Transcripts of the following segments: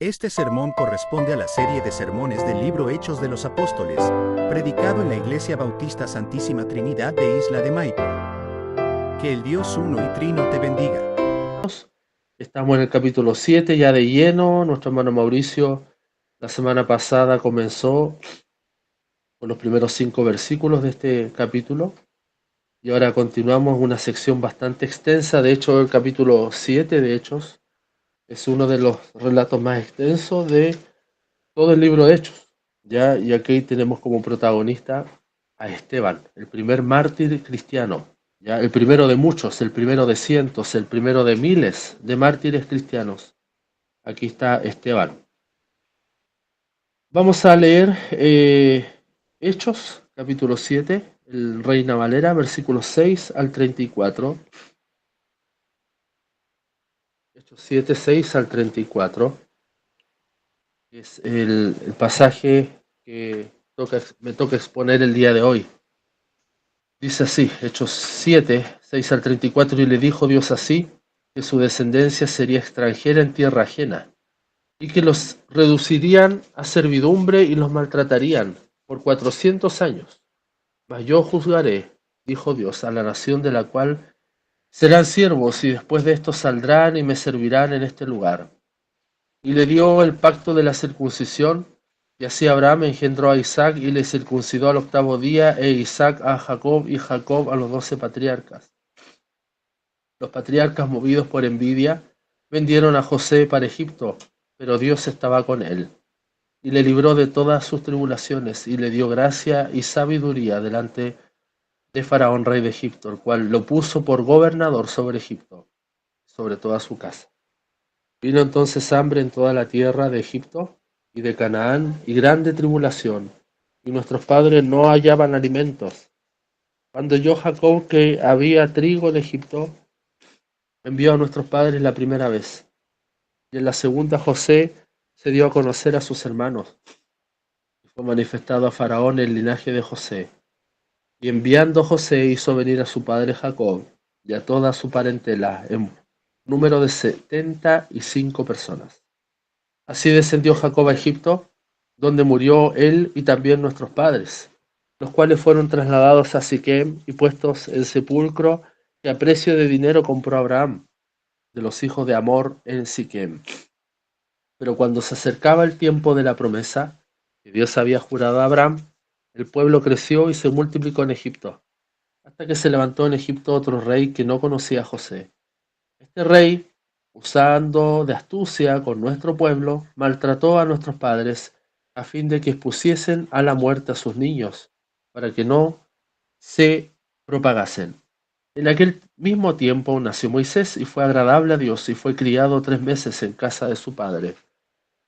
Este sermón corresponde a la serie de sermones del libro Hechos de los Apóstoles, predicado en la Iglesia Bautista Santísima Trinidad de Isla de Maipo. Que el Dios uno y trino te bendiga. Estamos en el capítulo 7 ya de lleno. Nuestro hermano Mauricio la semana pasada comenzó con los primeros 5 versículos de este capítulo y ahora continuamos una sección bastante extensa. De hecho, el capítulo 7 de Hechos es uno de los relatos más extensos de todo el libro de Hechos. ¿Ya? Y aquí tenemos como protagonista a Esteban, el primer mártir cristiano. ¿Ya? El primero de muchos, el primero de cientos, el primero de miles de mártires cristianos. Aquí está Esteban. Vamos a leer Hechos, capítulo 7, el Reina Valera, versículos 6 al 34. Hechos 7, 6 al 34. Es el pasaje que me toca exponer el día de hoy. Dice así, Hechos 7, 6 al 34, y le dijo Dios así, que su descendencia sería extranjera en tierra ajena, y que los reducirían a servidumbre y los maltratarían por 400 años. Mas yo juzgaré, dijo Dios, a la nación de la cual serán siervos, y después de esto saldrán y me servirán en este lugar. Y le dio el pacto de la circuncisión, y así Abraham engendró a Isaac y le circuncidó al 8º día, e Isaac a Jacob y Jacob a los 12 patriarcas. Los patriarcas, movidos por envidia, vendieron a José para Egipto, pero Dios estaba con él, y le libró de todas sus tribulaciones, y le dio gracia y sabiduría delante de Faraón, rey de Egipto, el cual lo puso por gobernador sobre Egipto, sobre toda su casa. Vino entonces hambre en toda la tierra de Egipto y de Canaán, y grande tribulación, y nuestros padres no hallaban alimentos. Cuando oyó Jacob que había trigo en Egipto, envió a nuestros padres la primera vez, y en la segunda José se dio a conocer a sus hermanos, y fue manifestado a Faraón el linaje de José. Y enviando José hizo venir a su padre Jacob y a toda su parentela, en número de 75 personas. Así descendió Jacob a Egipto, donde murió él y también nuestros padres, los cuales fueron trasladados a Siquem y puestos en sepulcro que a precio de dinero compró Abraham, de los hijos de Amor en Siquem. Pero cuando se acercaba el tiempo de la promesa que Dios había jurado a Abraham, el pueblo creció y se multiplicó en Egipto, hasta que se levantó en Egipto otro rey que no conocía a José. Este rey, usando de astucia con nuestro pueblo, maltrató a nuestros padres a fin de que expusiesen a la muerte a sus niños, para que no se propagasen. En aquel mismo tiempo nació Moisés y fue agradable a Dios y fue criado 3 meses en casa de su padre.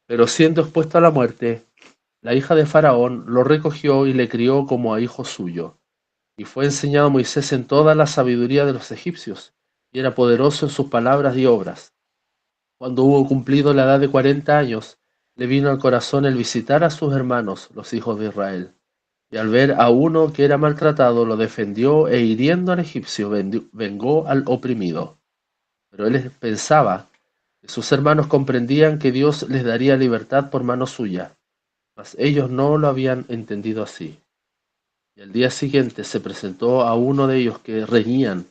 Pero siendo expuesto a la muerte, la hija de Faraón lo recogió y le crió como a hijo suyo. Y fue enseñado Moisés en toda la sabiduría de los egipcios, y era poderoso en sus palabras y obras. Cuando hubo cumplido la edad de 40 años, le vino al corazón el visitar a sus hermanos, los hijos de Israel. Y al ver a uno que era maltratado, lo defendió e hiriendo al egipcio, vengó al oprimido. Pero él pensaba que sus hermanos comprendían que Dios les daría libertad por mano suya, mas ellos no lo habían entendido así. Y al día siguiente se presentó a uno de ellos que reñían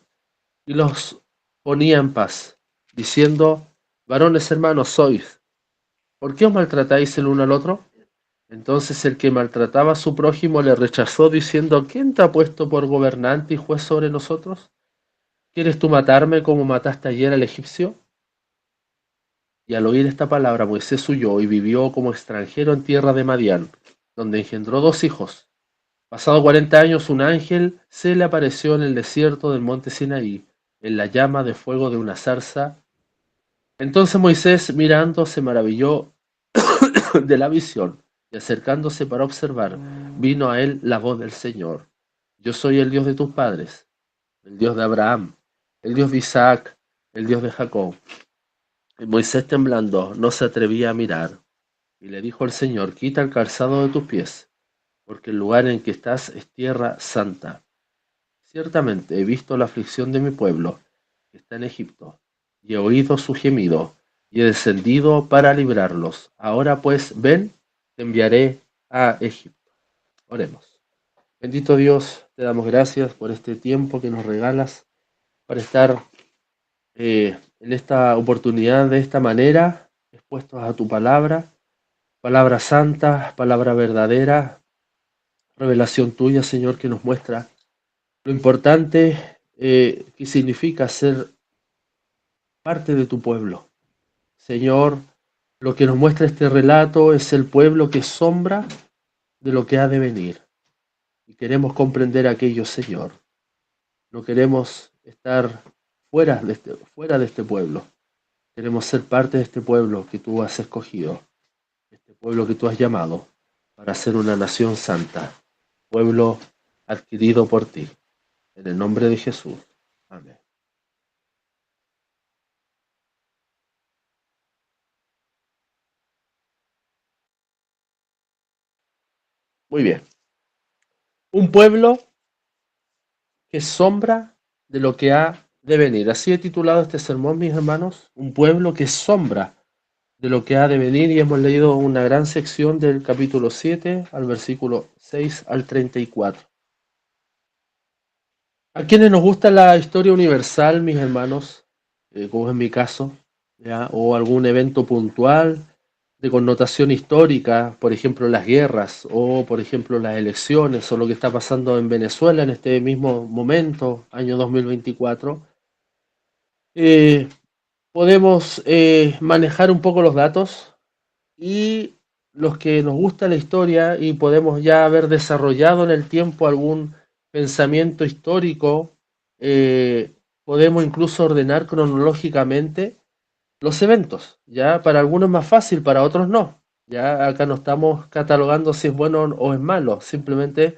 y los ponía en paz, diciendo: varones hermanos sois, ¿por qué os maltratáis el uno al otro? Entonces el que maltrataba a su prójimo le rechazó, diciendo: ¿quién te ha puesto por gobernante y juez sobre nosotros? ¿Quieres tú matarme como mataste ayer al egipcio? Y al oír esta palabra Moisés huyó y vivió como extranjero en tierra de Madián, donde engendró 2 hijos. Pasado 40 años, un ángel se le apareció en el desierto del monte Sinaí, en la llama de fuego de una zarza. Entonces Moisés, mirando, se maravilló de la visión, y acercándose para observar, vino a él la voz del Señor: yo soy el Dios de tus padres, el Dios de Abraham, el Dios de Isaac, el Dios de Jacob. Y Moisés, temblando, no se atrevía a mirar. Y le dijo el Señor: quita el calzado de tus pies, porque el lugar en que estás es tierra santa. Ciertamente he visto la aflicción de mi pueblo, que está en Egipto, y he oído su gemido, y he descendido para librarlos. Ahora pues, ven, te enviaré a Egipto. Oremos. Bendito Dios, te damos gracias por este tiempo que nos regalas para estar en esta oportunidad de esta manera, expuestos a tu palabra, palabra santa, palabra verdadera, revelación tuya, Señor, que nos muestra lo importante que significa ser parte de tu pueblo. Señor, lo que nos muestra este relato es el pueblo que es sombra de lo que ha de venir. Y queremos comprender aquello, Señor. No queremos estar fuera de este pueblo. Queremos ser parte de este pueblo que tú has escogido, este pueblo que tú has llamado para ser una nación santa, pueblo adquirido por ti. En el nombre de Jesús. Amén. Muy bien. Un pueblo que es sombra de lo que ha de venir. Así he titulado este sermón, mis hermanos. Un pueblo que es sombra de lo que ha de venir, y hemos leído una gran sección del capítulo 7 al versículo 6 al 34. A quienes nos gusta la historia universal, mis hermanos, como es mi caso, ¿ya? O algún evento puntual de connotación histórica, por ejemplo las guerras, o por ejemplo las elecciones, o lo que está pasando en Venezuela en este mismo momento, año 2024, eh, podemos manejar un poco los datos, y los que nos gusta la historia y podemos ya haber desarrollado en el tiempo algún pensamiento histórico, eh, podemos incluso ordenar cronológicamente los eventos. Ya para algunos es más fácil, para otros no. Ya acá no estamos catalogando si es bueno o es malo, simplemente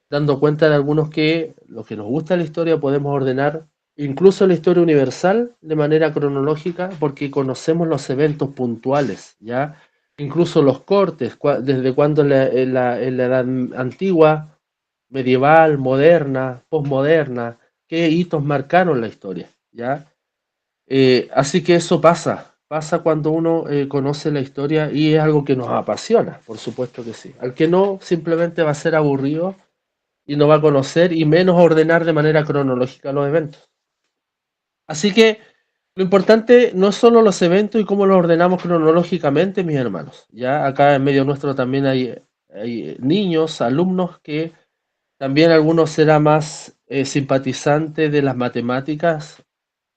dando cuenta de algunos que los que nos gusta la historia podemos ordenar incluso la historia universal de manera cronológica porque conocemos los eventos puntuales, ¿ya? Incluso los cortes, desde cuando en la edad antigua, medieval, moderna, posmoderna, qué hitos marcaron la historia, ¿ya? Así que eso pasa cuando uno conoce la historia y es algo que nos apasiona, por supuesto que sí. Al que no, simplemente va a ser aburrido y no va a conocer y menos ordenar de manera cronológica los eventos. Así que lo importante no es solo los eventos y cómo los ordenamos cronológicamente, mis hermanos. Ya acá en medio nuestro también hay niños, alumnos que también algunos será más simpatizante de las matemáticas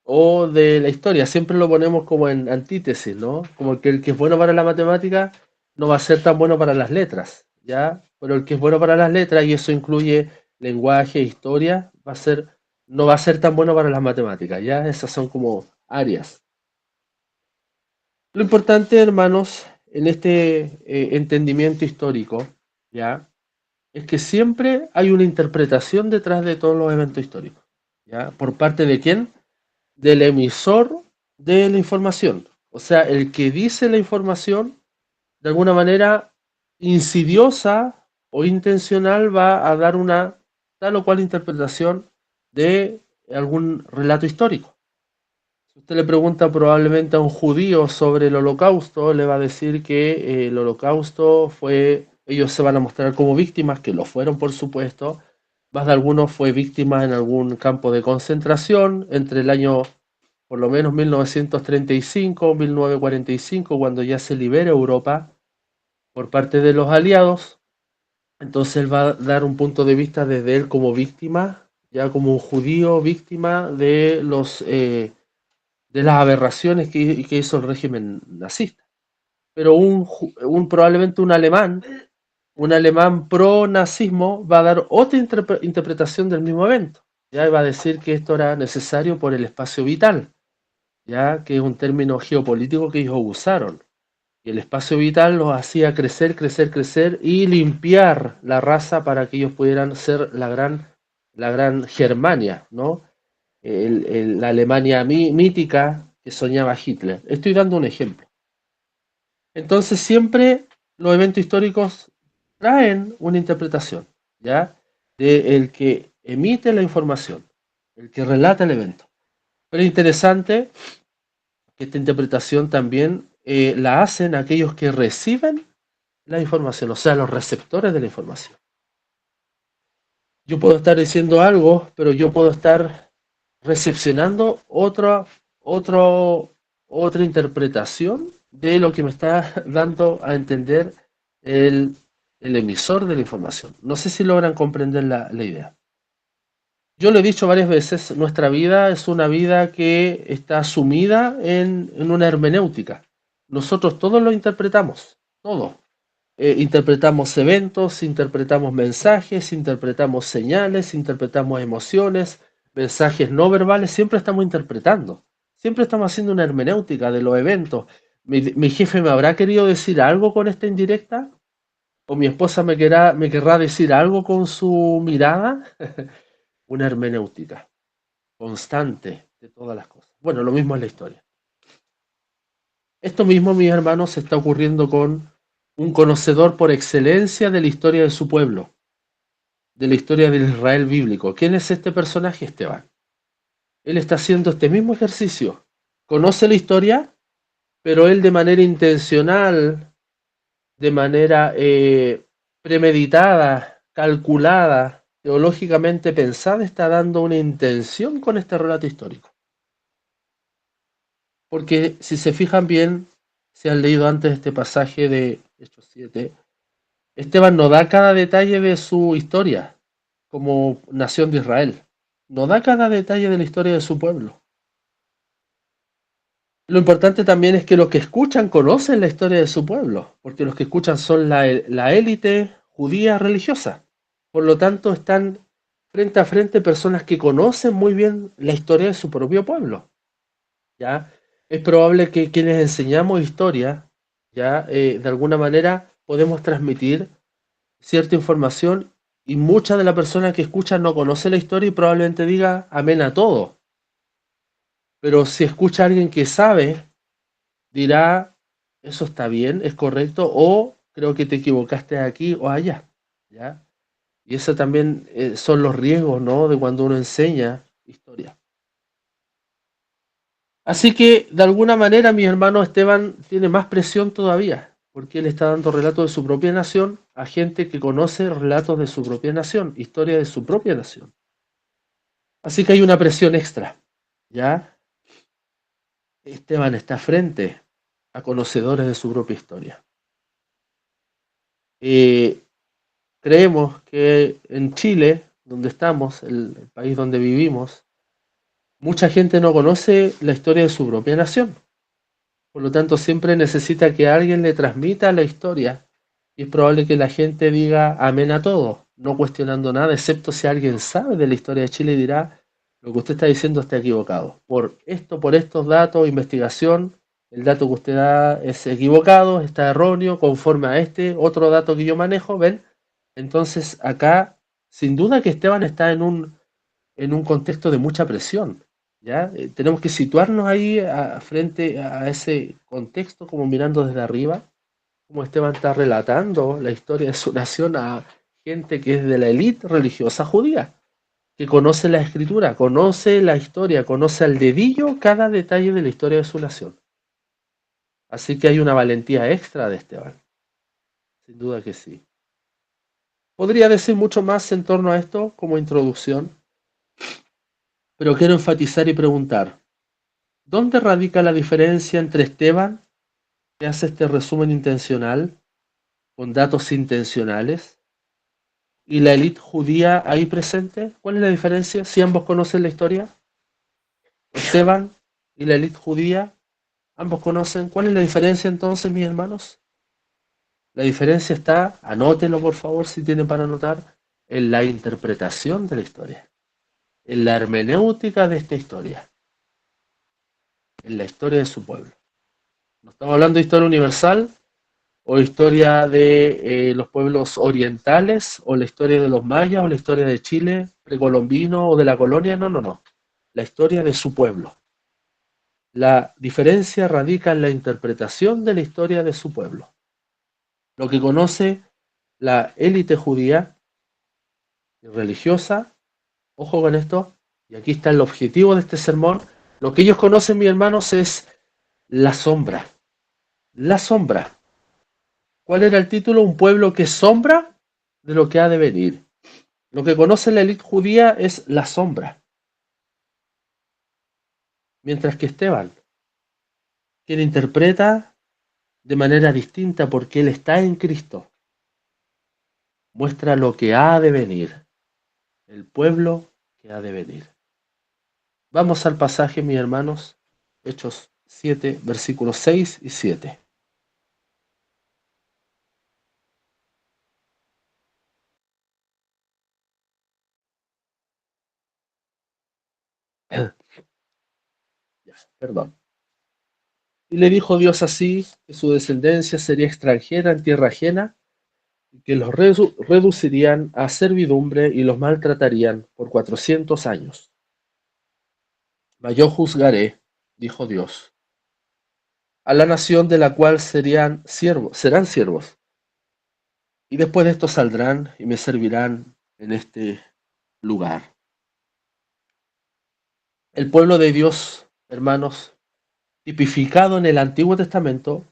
o de la historia. Siempre lo ponemos como en antítesis, ¿no? Como que el que es bueno para la matemática no va a ser tan bueno para las letras, ¿ya? Pero el que es bueno para las letras, y eso incluye lenguaje, historia, no va a ser tan bueno para las matemáticas, ¿ya? Esas son como áreas. Lo importante, hermanos, en este entendimiento histórico, ¿ya? Es que siempre hay una interpretación detrás de todos los eventos históricos, ¿ya? ¿Por parte de quién? Del emisor de la información. O sea, el que dice la información, de alguna manera insidiosa o intencional, va a dar una tal o cual interpretación de algún relato histórico. Si usted le pregunta probablemente a un judío sobre el holocausto, le va a decir que el holocausto fue, ellos se van a mostrar como víctimas, que lo fueron por supuesto, más de algunos fue víctima en algún campo de concentración entre el año por lo menos 1935, 1945, cuando ya se libera Europa por parte de los aliados. Entonces él va a dar un punto de vista desde él como víctima, ya como un judío víctima de las aberraciones que hizo el régimen nazista. Pero probablemente un alemán pro-nazismo, va a dar otra interpretación del mismo evento. Ya va a decir que esto era necesario por el espacio vital, ya que es un término geopolítico que ellos usaron. Y el espacio vital los hacía crecer, crecer, crecer y limpiar la raza para que ellos pudieran ser la gran Germania, ¿no? La Alemania mítica que soñaba Hitler. Estoy dando un ejemplo. Entonces siempre los eventos históricos traen una interpretación, ¿ya? De el que emite la información, el que relata el evento. Pero es interesante que esta interpretación también la hacen aquellos que reciben la información, o sea, los receptores de la información. Yo puedo estar diciendo algo, pero yo puedo estar recepcionando otra interpretación de lo que me está dando a entender el, el emisor de la información. No sé si logran comprender la idea. Yo lo he dicho varias veces, nuestra vida es una vida que está sumida en una hermenéutica. Nosotros todos lo interpretamos, todo. Interpretamos eventos, interpretamos mensajes, interpretamos señales, interpretamos emociones, mensajes no verbales, siempre estamos interpretando. Siempre estamos haciendo una hermenéutica de los eventos. Mi jefe me habrá querido decir algo con esta indirecta, o mi esposa me querrá decir algo con su mirada. Una hermenéutica constante de todas las cosas. Bueno, lo mismo es la historia. Esto mismo, mis hermanos, está ocurriendo con un conocedor por excelencia de la historia de su pueblo, de la historia del Israel bíblico. ¿Quién es este personaje? Esteban. Él está haciendo este mismo ejercicio. Conoce la historia, pero él de manera intencional, de manera premeditada, calculada, teológicamente pensada, está dando una intención con este relato histórico. Porque si se fijan bien, si han leído antes este pasaje de Hechos 7, Esteban no da cada detalle de su historia como nación de Israel. No da cada detalle de la historia de su pueblo. Lo importante también es que los que escuchan conocen la historia de su pueblo, porque los que escuchan son la élite judía religiosa. Por lo tanto, están frente a frente personas que conocen muy bien la historia de su propio pueblo. ¿Ya? Es probable que quienes enseñamos historia, ¿ya? De alguna manera podemos transmitir cierta información y mucha de la persona que escucha no conoce la historia y probablemente diga amén a todo. Pero si escucha a alguien que sabe, dirá, eso está bien, es correcto, o creo que te equivocaste aquí o allá. ¿Ya? Y eso también son los riesgos, ¿no? De cuando uno enseña historia. Así que, de alguna manera, mi hermano Esteban tiene más presión todavía, porque él está dando relatos de su propia nación a gente que conoce relatos de su propia nación, historia de su propia nación. Así que hay una presión extra, ¿ya? Esteban está frente a conocedores de su propia historia. Creemos que en Chile, donde estamos, el país donde vivimos, mucha gente no conoce la historia de su propia nación. Por lo tanto, siempre necesita que alguien le transmita la historia. Y es probable que la gente diga amén a todo, no cuestionando nada, excepto si alguien sabe de la historia de Chile y dirá, lo que usted está diciendo está equivocado. Por estos datos, investigación, el dato que usted da es equivocado, está erróneo, conforme a este otro dato que yo manejo, ¿ven? Entonces, acá, sin duda que Esteban está en un contexto de mucha presión. ¿Ya? Tenemos que situarnos ahí frente a ese contexto, como mirando desde arriba, como Esteban está relatando la historia de su nación a gente que es de la élite religiosa judía, que conoce la escritura, conoce la historia, conoce al dedillo cada detalle de la historia de su nación. Así que hay una valentía extra de Esteban, sin duda que sí. Podría decir mucho más en torno a esto como introducción, pero quiero enfatizar y preguntar, ¿dónde radica la diferencia entre Esteban, que hace este resumen intencional, con datos intencionales, y la élite judía ahí presente? ¿Cuál es la diferencia si ambos conocen la historia? Esteban y la élite judía, ambos conocen. ¿Cuál es la diferencia entonces, mis hermanos? La diferencia está, anótenlo por favor si tienen para anotar, en la interpretación de la historia, en la hermenéutica de esta historia, en la historia de su pueblo. No estamos hablando de historia universal, o historia de los pueblos orientales, o la historia de los mayas, o la historia de Chile precolombino, o de la colonia, no, no, no. La historia de su pueblo. La diferencia radica en la interpretación de la historia de su pueblo. Lo que conoce la élite judía y religiosa, ojo con esto, y aquí está el objetivo de este sermón, lo que ellos conocen, mis hermanos, es La sombra. La sombra. ¿Cuál era el título? Un pueblo que sombra de lo que ha de venir. Lo que conoce la élite judía es la sombra. Mientras que Esteban, quien interpreta de manera distinta porque él está en Cristo, muestra lo que ha de venir, el pueblo que ha de venir. Vamos al pasaje, mis hermanos, Hechos 7, versículos 6 y 7. Perdón. Y le dijo Dios así, que su descendencia sería extranjera en tierra ajena, y que los reducirían a servidumbre y los maltratarían por 400 años. Mas yo juzgaré, dijo Dios, a la nación de la cual serán siervos, y después de esto saldrán y me servirán en este lugar. El pueblo de Dios, hermanos, tipificado en el Antiguo Testamento,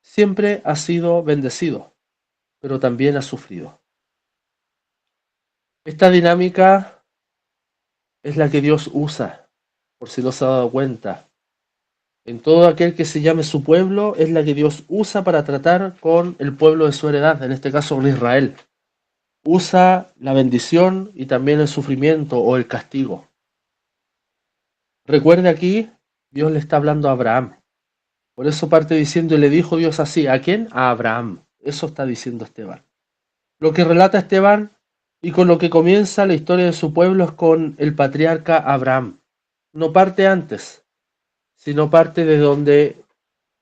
siempre ha sido bendecido, pero también ha sufrido. Esta dinámica es la que Dios usa, por si no se ha dado cuenta. En todo aquel que se llame su pueblo, es la que Dios usa para tratar con el pueblo de su heredad, en este caso con Israel. Usa la bendición y también el sufrimiento o el castigo. Recuerde aquí, Dios le está hablando a Abraham. Por eso parte diciendo, y le dijo Dios así, ¿a quién? A Abraham. Eso está diciendo Esteban. Lo que relata Esteban y con lo que comienza la historia de su pueblo es con el patriarca Abraham. No parte antes, sino parte de donde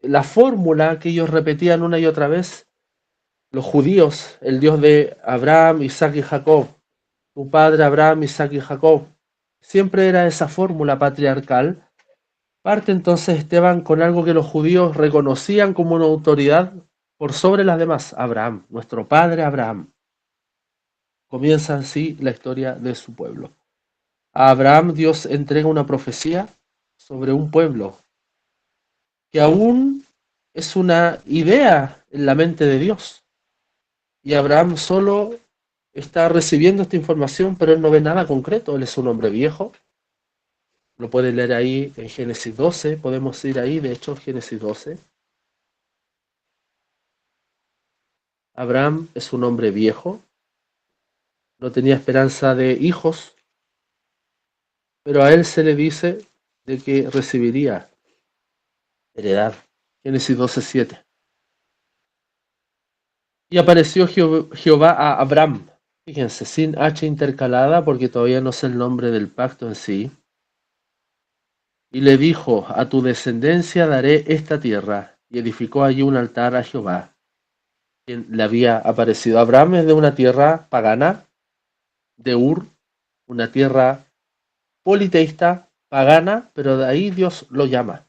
la fórmula que ellos repetían una y otra vez, los judíos, el Dios de Abraham, Isaac y Jacob, tu padre Abraham, Isaac y Jacob, siempre era esa fórmula patriarcal. Parte entonces Esteban con algo que los judíos reconocían como una autoridad por sobre las demás, Abraham, nuestro padre Abraham. Comienza así la historia de su pueblo. A Abraham Dios entrega una profecía sobre un pueblo que aún es una idea en la mente de Dios. Y Abraham solo está recibiendo esta información, pero él no ve nada concreto. Él es un hombre viejo. Lo puede leer ahí en Génesis 12. Podemos ir ahí, de hecho, Génesis 12. Abraham es un hombre viejo. No tenía esperanza de hijos, pero a él se le dice de que recibiría heredad. Génesis 12:7. Y apareció Jehová a Abraham, fíjense, sin H intercalada porque todavía no sé el nombre del pacto en sí, y le dijo, a tu descendencia daré esta tierra, y edificó allí un altar a Jehová, quien le había aparecido. Abraham es de una tierra pagana, de Ur, una tierra politeísta, pagana, pero de ahí Dios lo llama.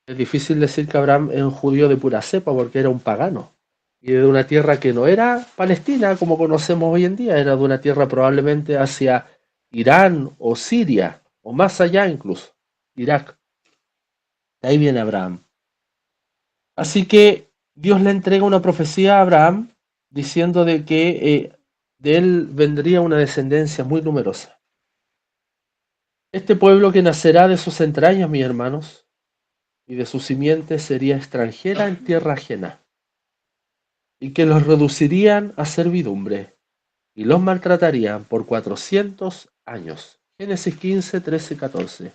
Es difícil decir que Abraham es un judío de pura cepa porque era un pagano. Y de una tierra que no era Palestina como conocemos hoy en día, era de una tierra probablemente hacia Irán o Siria, o más allá incluso, Irak. De ahí viene Abraham. Así que Dios le entrega una profecía a Abraham diciendo de que de él vendría una descendencia muy numerosa. Este pueblo que nacerá de sus entrañas, mis hermanos, y de su simiente sería extranjera en tierra ajena, y que los reducirían a servidumbre, y los maltratarían por 400 años. Génesis 15, 13 y 14.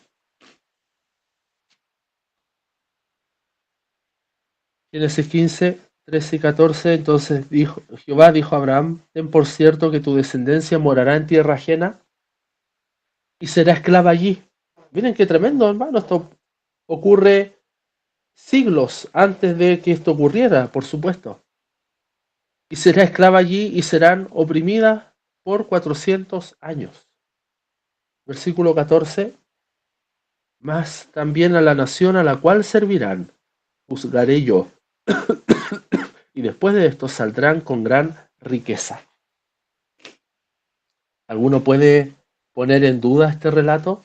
Génesis 15, 13 y 14, entonces Jehová dijo a Abraham, ten por cierto que tu descendencia morará en tierra ajena y será esclava allí. Miren qué tremendo, hermano, esto ocurre siglos antes de que esto ocurriera, por supuesto. Y será esclava allí y serán oprimidas por 400 años. Versículo 14, mas también a la nación a la cual servirán, juzgaré yo. Y después de esto saldrán con gran riqueza. ¿Alguno puede poner en duda este relato?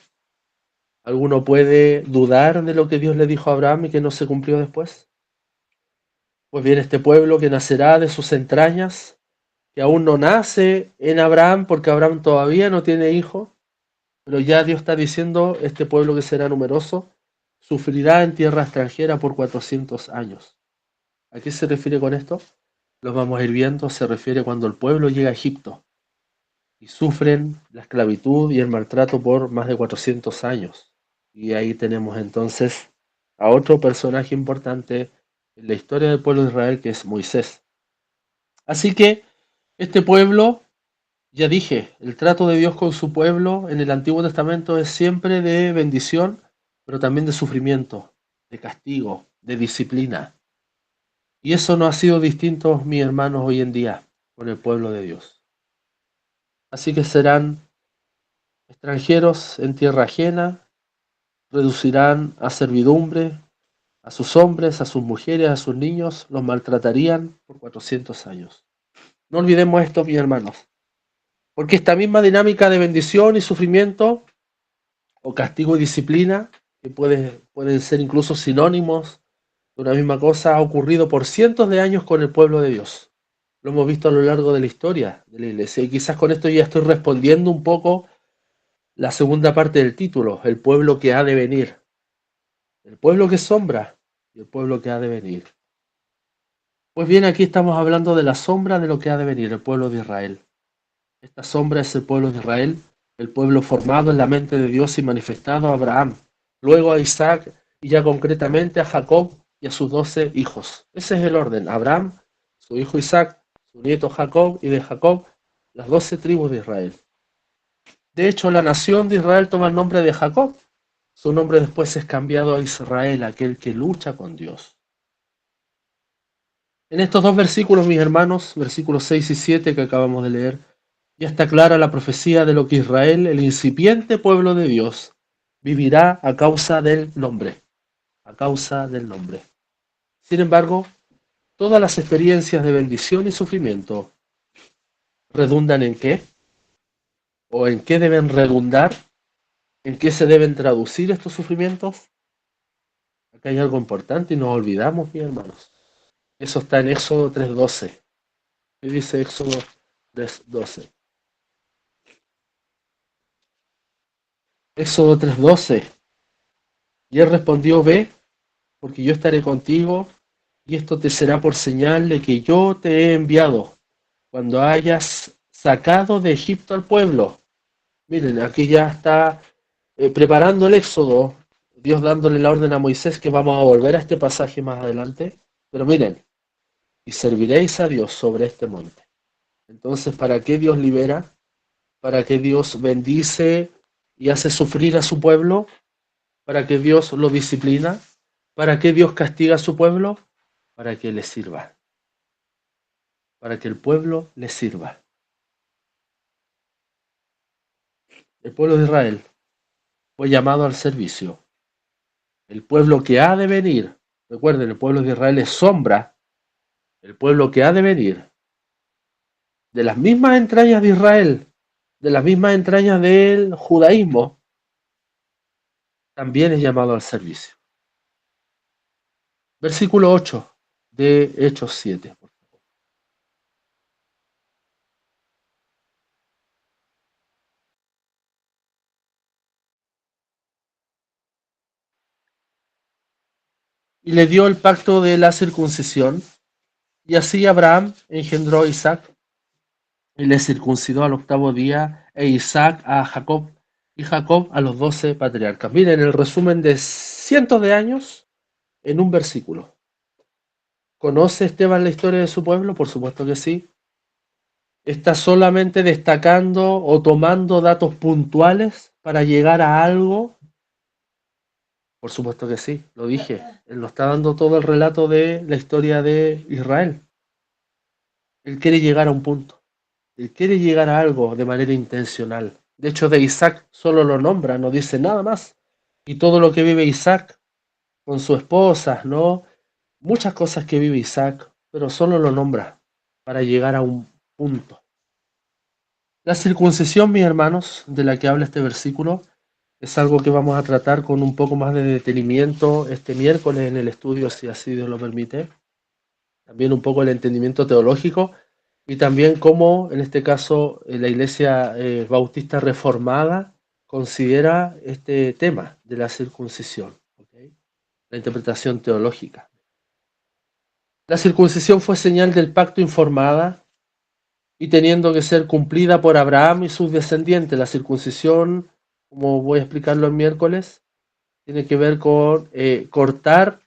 ¿Alguno puede dudar de lo que Dios le dijo a Abraham y que no se cumplió después? Pues bien, este pueblo que nacerá de sus entrañas, que aún no nace en Abraham porque Abraham todavía no tiene hijo, pero ya Dios está diciendo, este pueblo que será numeroso, sufrirá en tierra extranjera por 400 años. ¿A qué se refiere con esto? Lo vamos a ir viendo, se refiere cuando el pueblo llega a Egipto y sufren la esclavitud y el maltrato por más de 400 años. Y ahí tenemos entonces a otro personaje importante en la historia del pueblo de Israel, que es Moisés. Así que este pueblo, ya dije, el trato de Dios con su pueblo en el Antiguo Testamento es siempre de bendición, pero también de sufrimiento, de castigo, de disciplina. Y eso no ha sido distinto, mis hermanos, hoy en día con el pueblo de Dios. Así que serán extranjeros en tierra ajena, reducirán a servidumbre a sus hombres, a sus mujeres, a sus niños, los maltratarían por 400 años. No olvidemos esto, mis hermanos, porque esta misma dinámica de bendición y sufrimiento, o castigo y disciplina, que pueden ser incluso sinónimos de una misma cosa, ha ocurrido por cientos de años con el pueblo de Dios. Lo hemos visto a lo largo de la historia de la iglesia, y quizás con esto ya estoy respondiendo un poco la segunda parte del título, el pueblo que ha de venir. El pueblo que es sombra y el pueblo que ha de venir. Pues bien, aquí estamos hablando de la sombra de lo que ha de venir, el pueblo de Israel. Esta sombra es el pueblo de Israel, el pueblo formado en la mente de Dios y manifestado a Abraham, luego a Isaac y ya concretamente a Jacob y a sus 12 hijos. Ese es el orden: Abraham, su hijo Isaac, su nieto Jacob, y de Jacob las 12 tribus de Israel. De hecho, la nación de Israel toma el nombre de Jacob. Su nombre después es cambiado a Israel, aquel que lucha con Dios. En estos dos versículos, mis hermanos, versículos 6 y 7 que acabamos de leer, ya está clara la profecía de lo que Israel, el incipiente pueblo de Dios, vivirá a causa del nombre. A causa del nombre. Sin embargo, todas las experiencias de bendición y sufrimiento redundan ¿en qué? ¿O en qué deben redundar? ¿En qué se deben traducir estos sufrimientos? Acá hay algo importante y nos olvidamos, mis hermanos. Eso está en Éxodo 3:12. ¿Qué dice Éxodo 3:12? Éxodo 3:12. Y él respondió: ve, porque yo estaré contigo, y esto te será por señal de que yo te he enviado cuando hayas sacado de Egipto al pueblo. Miren, aquí ya está preparando el éxodo, Dios dándole la orden a Moisés, que vamos a volver a este pasaje más adelante. Pero miren, y serviréis a Dios sobre este monte. Entonces, ¿para qué Dios libera? ¿Para qué Dios bendice y hace sufrir a su pueblo? ¿Para qué Dios lo disciplina? ¿Para qué Dios castiga a su pueblo? Para que le sirva. Para que el pueblo le sirva. El pueblo de Israel fue llamado al servicio. El pueblo que ha de venir, recuerden, el pueblo de Israel es sombra, el pueblo que ha de venir, de las mismas entrañas de Israel, de las mismas entrañas del judaísmo, también es llamado al servicio. Versículo 8 de Hechos 7. Y le dio el pacto de la circuncisión, y así Abraham engendró a Isaac, y le circuncidó al 8º día, e Isaac a Jacob, y Jacob a los 12 patriarcas. Miren el resumen de cientos de años en un versículo. ¿Conoce Esteban la historia de su pueblo? Por supuesto que sí. ¿Está solamente destacando o tomando datos puntuales para llegar a algo? Por supuesto que sí, lo dije. Él nos está dando todo el relato de la historia de Israel. Él quiere llegar a un punto. Él quiere llegar a algo de manera intencional. De hecho, de Isaac solo lo nombra, no dice nada más. Y todo lo que vive Isaac con su esposa, ¿no? Muchas cosas que vive Isaac, pero solo lo nombra para llegar a un punto. La circuncisión, mis hermanos, de la que habla este versículo, Es algo que vamos a tratar con un poco más de detenimiento este miércoles en el estudio, si así Dios lo permite. También un poco el entendimiento teológico y también cómo, en este caso, la Iglesia Bautista Reformada considera este tema de la circuncisión, ¿okay? La interpretación teológica. La circuncisión fue señal del pacto informada y teniendo que ser cumplida por Abraham y sus descendientes. La circuncisión, como voy a explicarlo el miércoles, tiene que ver con cortar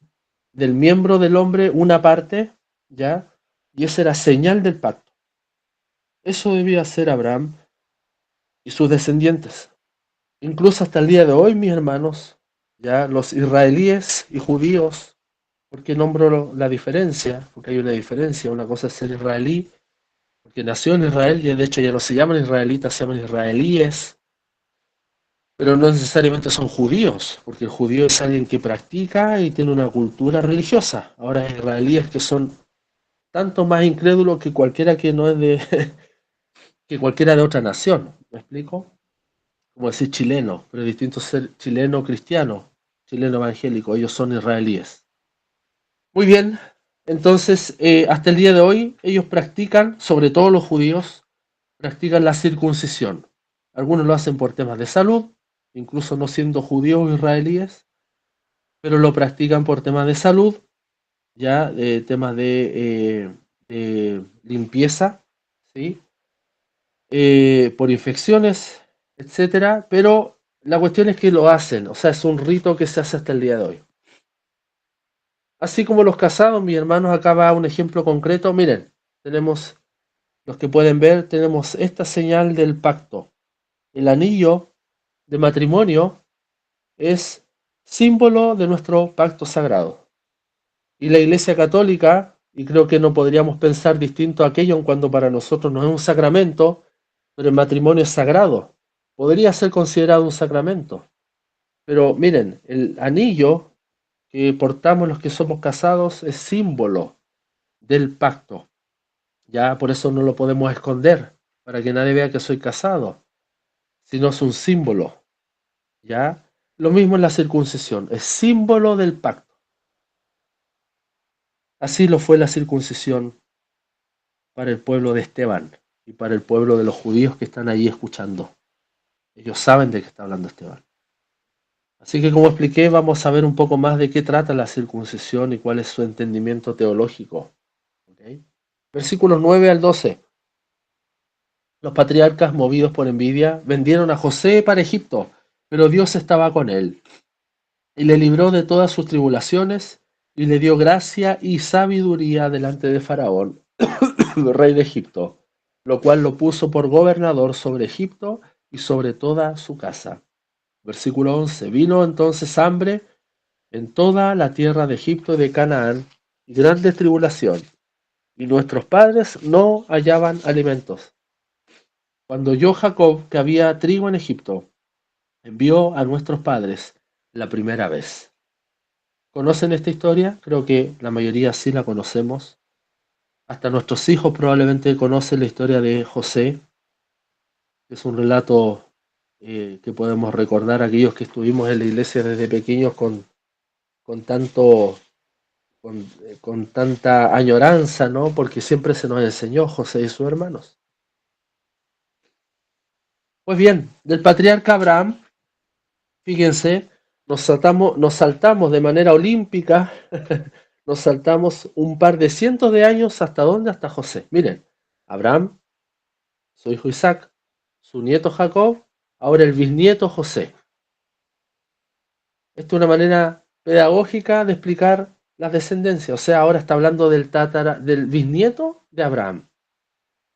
del miembro del hombre una parte, ¿ya? Y esa era señal del pacto. Eso debía hacer Abraham y sus descendientes. Incluso hasta el día de hoy, mis hermanos, ya los israelíes y judíos, ¿por qué nombro la diferencia? Porque hay una diferencia. Una cosa es ser israelí, porque nació en Israel y de hecho ya no se llaman israelitas, se llaman israelíes, pero no necesariamente son judíos, porque el judío es alguien que practica y tiene una cultura religiosa. Ahora hay israelíes que son tanto más incrédulos que cualquiera que no es de que cualquiera de otra nación. ¿Me explico? Como decir chileno, pero es distinto ser chileno cristiano, chileno evangélico, ellos son israelíes. Muy bien, entonces hasta el día de hoy ellos practican, sobre todo los judíos, practican la circuncisión. Algunos lo hacen por temas de salud, incluso no siendo judíos o israelíes, pero lo practican por temas de salud, ya temas de limpieza, ¿sí? Por infecciones, etcétera, pero la cuestión es que lo hacen, o sea, es un rito que se hace hasta el día de hoy. Así como los casados, mis hermanos, acá va un ejemplo concreto. Miren, tenemos, los que pueden ver, tenemos esta señal del pacto. El anillo de matrimonio es símbolo de nuestro pacto sagrado. Y la Iglesia Católica, y creo que no podríamos pensar distinto a aquello, cuando para nosotros no es un sacramento, pero el matrimonio es sagrado. Podría ser considerado un sacramento. Pero miren, el anillo que portamos los que somos casados es símbolo del pacto. Ya por eso no lo podemos esconder, para que nadie vea que soy casado, sino es un símbolo. ¿Ya? Lo mismo en la circuncisión, es símbolo del pacto. Así lo fue la circuncisión para el pueblo de Esteban y para el pueblo de los judíos que están ahí escuchando. Ellos saben de qué está hablando Esteban. Así que como expliqué, vamos a ver un poco más de qué trata la circuncisión y cuál es su entendimiento teológico. ¿Okay? Versículos 9 al 12. Los patriarcas, movidos por envidia, vendieron a José para Egipto, pero Dios estaba con él y le libró de todas sus tribulaciones y le dio gracia y sabiduría delante de Faraón, rey de Egipto, lo cual lo puso por gobernador sobre Egipto y sobre toda su casa. Versículo 11. Vino entonces hambre en toda la tierra de Egipto y de Canaán, y grande tribulación, y nuestros padres no hallaban alimentos. Cuando oyó Jacob que había trigo en Egipto, envió a nuestros padres la primera vez. ¿Conocen esta historia? Creo que la mayoría sí la conocemos. Hasta nuestros hijos probablemente conocen la historia de José. Es un relato que podemos recordar a aquellos que estuvimos en la iglesia desde pequeños con tanto con tanta añoranza, ¿no? Porque siempre se nos enseñó José y sus hermanos. Pues bien, del patriarca Abraham, fíjense, nos saltamos de manera olímpica, nos saltamos un par de cientos de años, ¿hasta dónde? Hasta José. Miren, Abraham, su hijo Isaac, su nieto Jacob, ahora el bisnieto José. Esto es una manera pedagógica de explicar las descendencias. O sea, ahora está hablando del bisnieto de Abraham.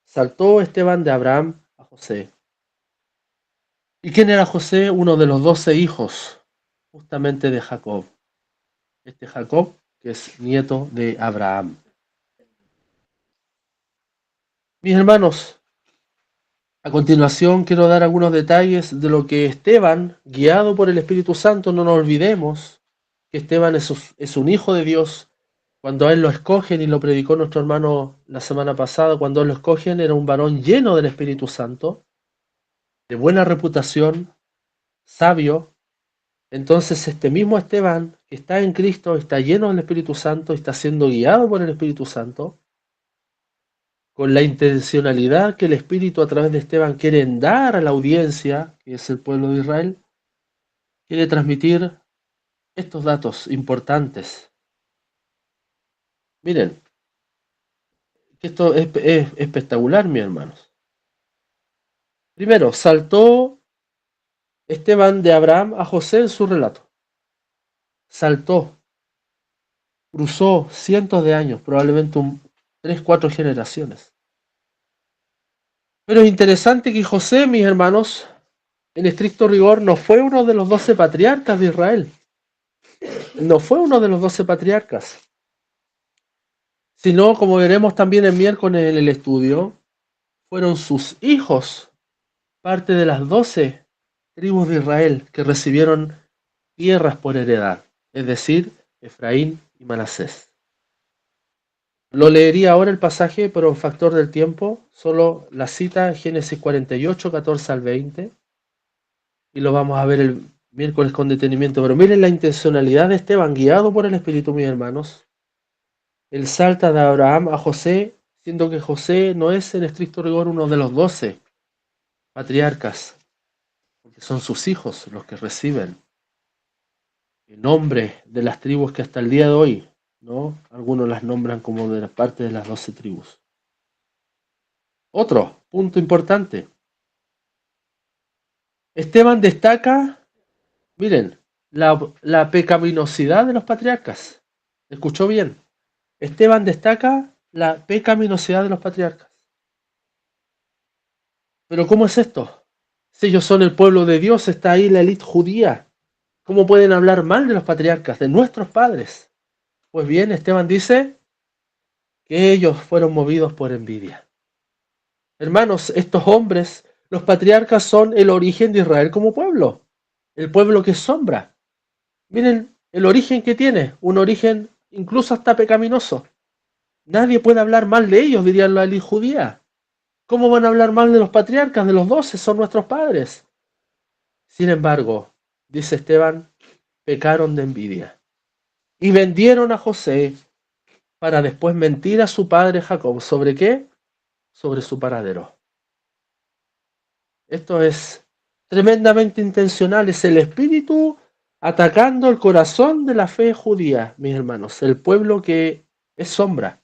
Saltó Esteban de Abraham a José. ¿Y quién era José? Uno de los 12 hijos, justamente de Jacob. Este Jacob, que es nieto de Abraham. Mis hermanos, a continuación quiero dar algunos detalles de lo que Esteban, guiado por el Espíritu Santo, no nos olvidemos que Esteban es un hijo de Dios. Cuando a él lo escogen, y lo predicó nuestro hermano la semana pasada, cuando a él lo escogen era un varón lleno del Espíritu Santo, de buena reputación, sabio. Entonces este mismo Esteban, que está en Cristo, está lleno del Espíritu Santo, está siendo guiado por el Espíritu Santo, con la intencionalidad que el Espíritu a través de Esteban quiere dar a la audiencia, que es el pueblo de Israel, quiere transmitir estos datos importantes. Miren, que esto es espectacular, mis hermanos. Primero, saltó Esteban de Abraham a José en su relato. Saltó, cruzó cientos de años, probablemente 3, 4 generaciones. Pero es interesante que José, mis hermanos, en estricto rigor, no fue uno de los 12 patriarcas de Israel. No fue uno de los 12 patriarcas. Sino, como veremos también el miércoles en el estudio, fueron sus hijos, parte de las 12 tribus de Israel que recibieron tierras por heredad, es decir, Efraín y Manasés. Lo leería ahora el pasaje, pero en factor del tiempo, solo la cita Génesis 48, 14 al 20, y lo vamos a ver el miércoles con detenimiento. Pero miren la intencionalidad de Esteban, guiado por el Espíritu, mis hermanos. Él salta de Abraham a José, siendo que José no es en estricto rigor uno de los 12 patriarcas, porque son sus hijos los que reciben el nombre de las tribus que hasta el día de hoy, ¿no? Algunos las nombran como de la parte de las 12 tribus. Otro punto importante. Esteban destaca, miren, la pecaminosidad de los patriarcas. ¿Escuchó bien? Esteban destaca la pecaminosidad de los patriarcas. Pero ¿cómo es esto? Si ellos son el pueblo de Dios, está ahí la élite judía. ¿Cómo pueden hablar mal de los patriarcas, de nuestros padres? Pues bien, Esteban dice que ellos fueron movidos por envidia. Hermanos, estos hombres, los patriarcas, son el origen de Israel como pueblo. El pueblo que es sombra. Miren el origen que tiene, un origen incluso hasta pecaminoso. Nadie puede hablar mal de ellos, diría la élite judía. ¿Cómo van a hablar mal de los patriarcas, de los 12? Son nuestros padres. Sin embargo, dice Esteban, pecaron de envidia y vendieron a José para después mentir a su padre Jacob. ¿Sobre qué? Sobre su paradero. Esto es tremendamente intencional, es el espíritu atacando el corazón de la fe judía, mis hermanos, el pueblo que es sombra.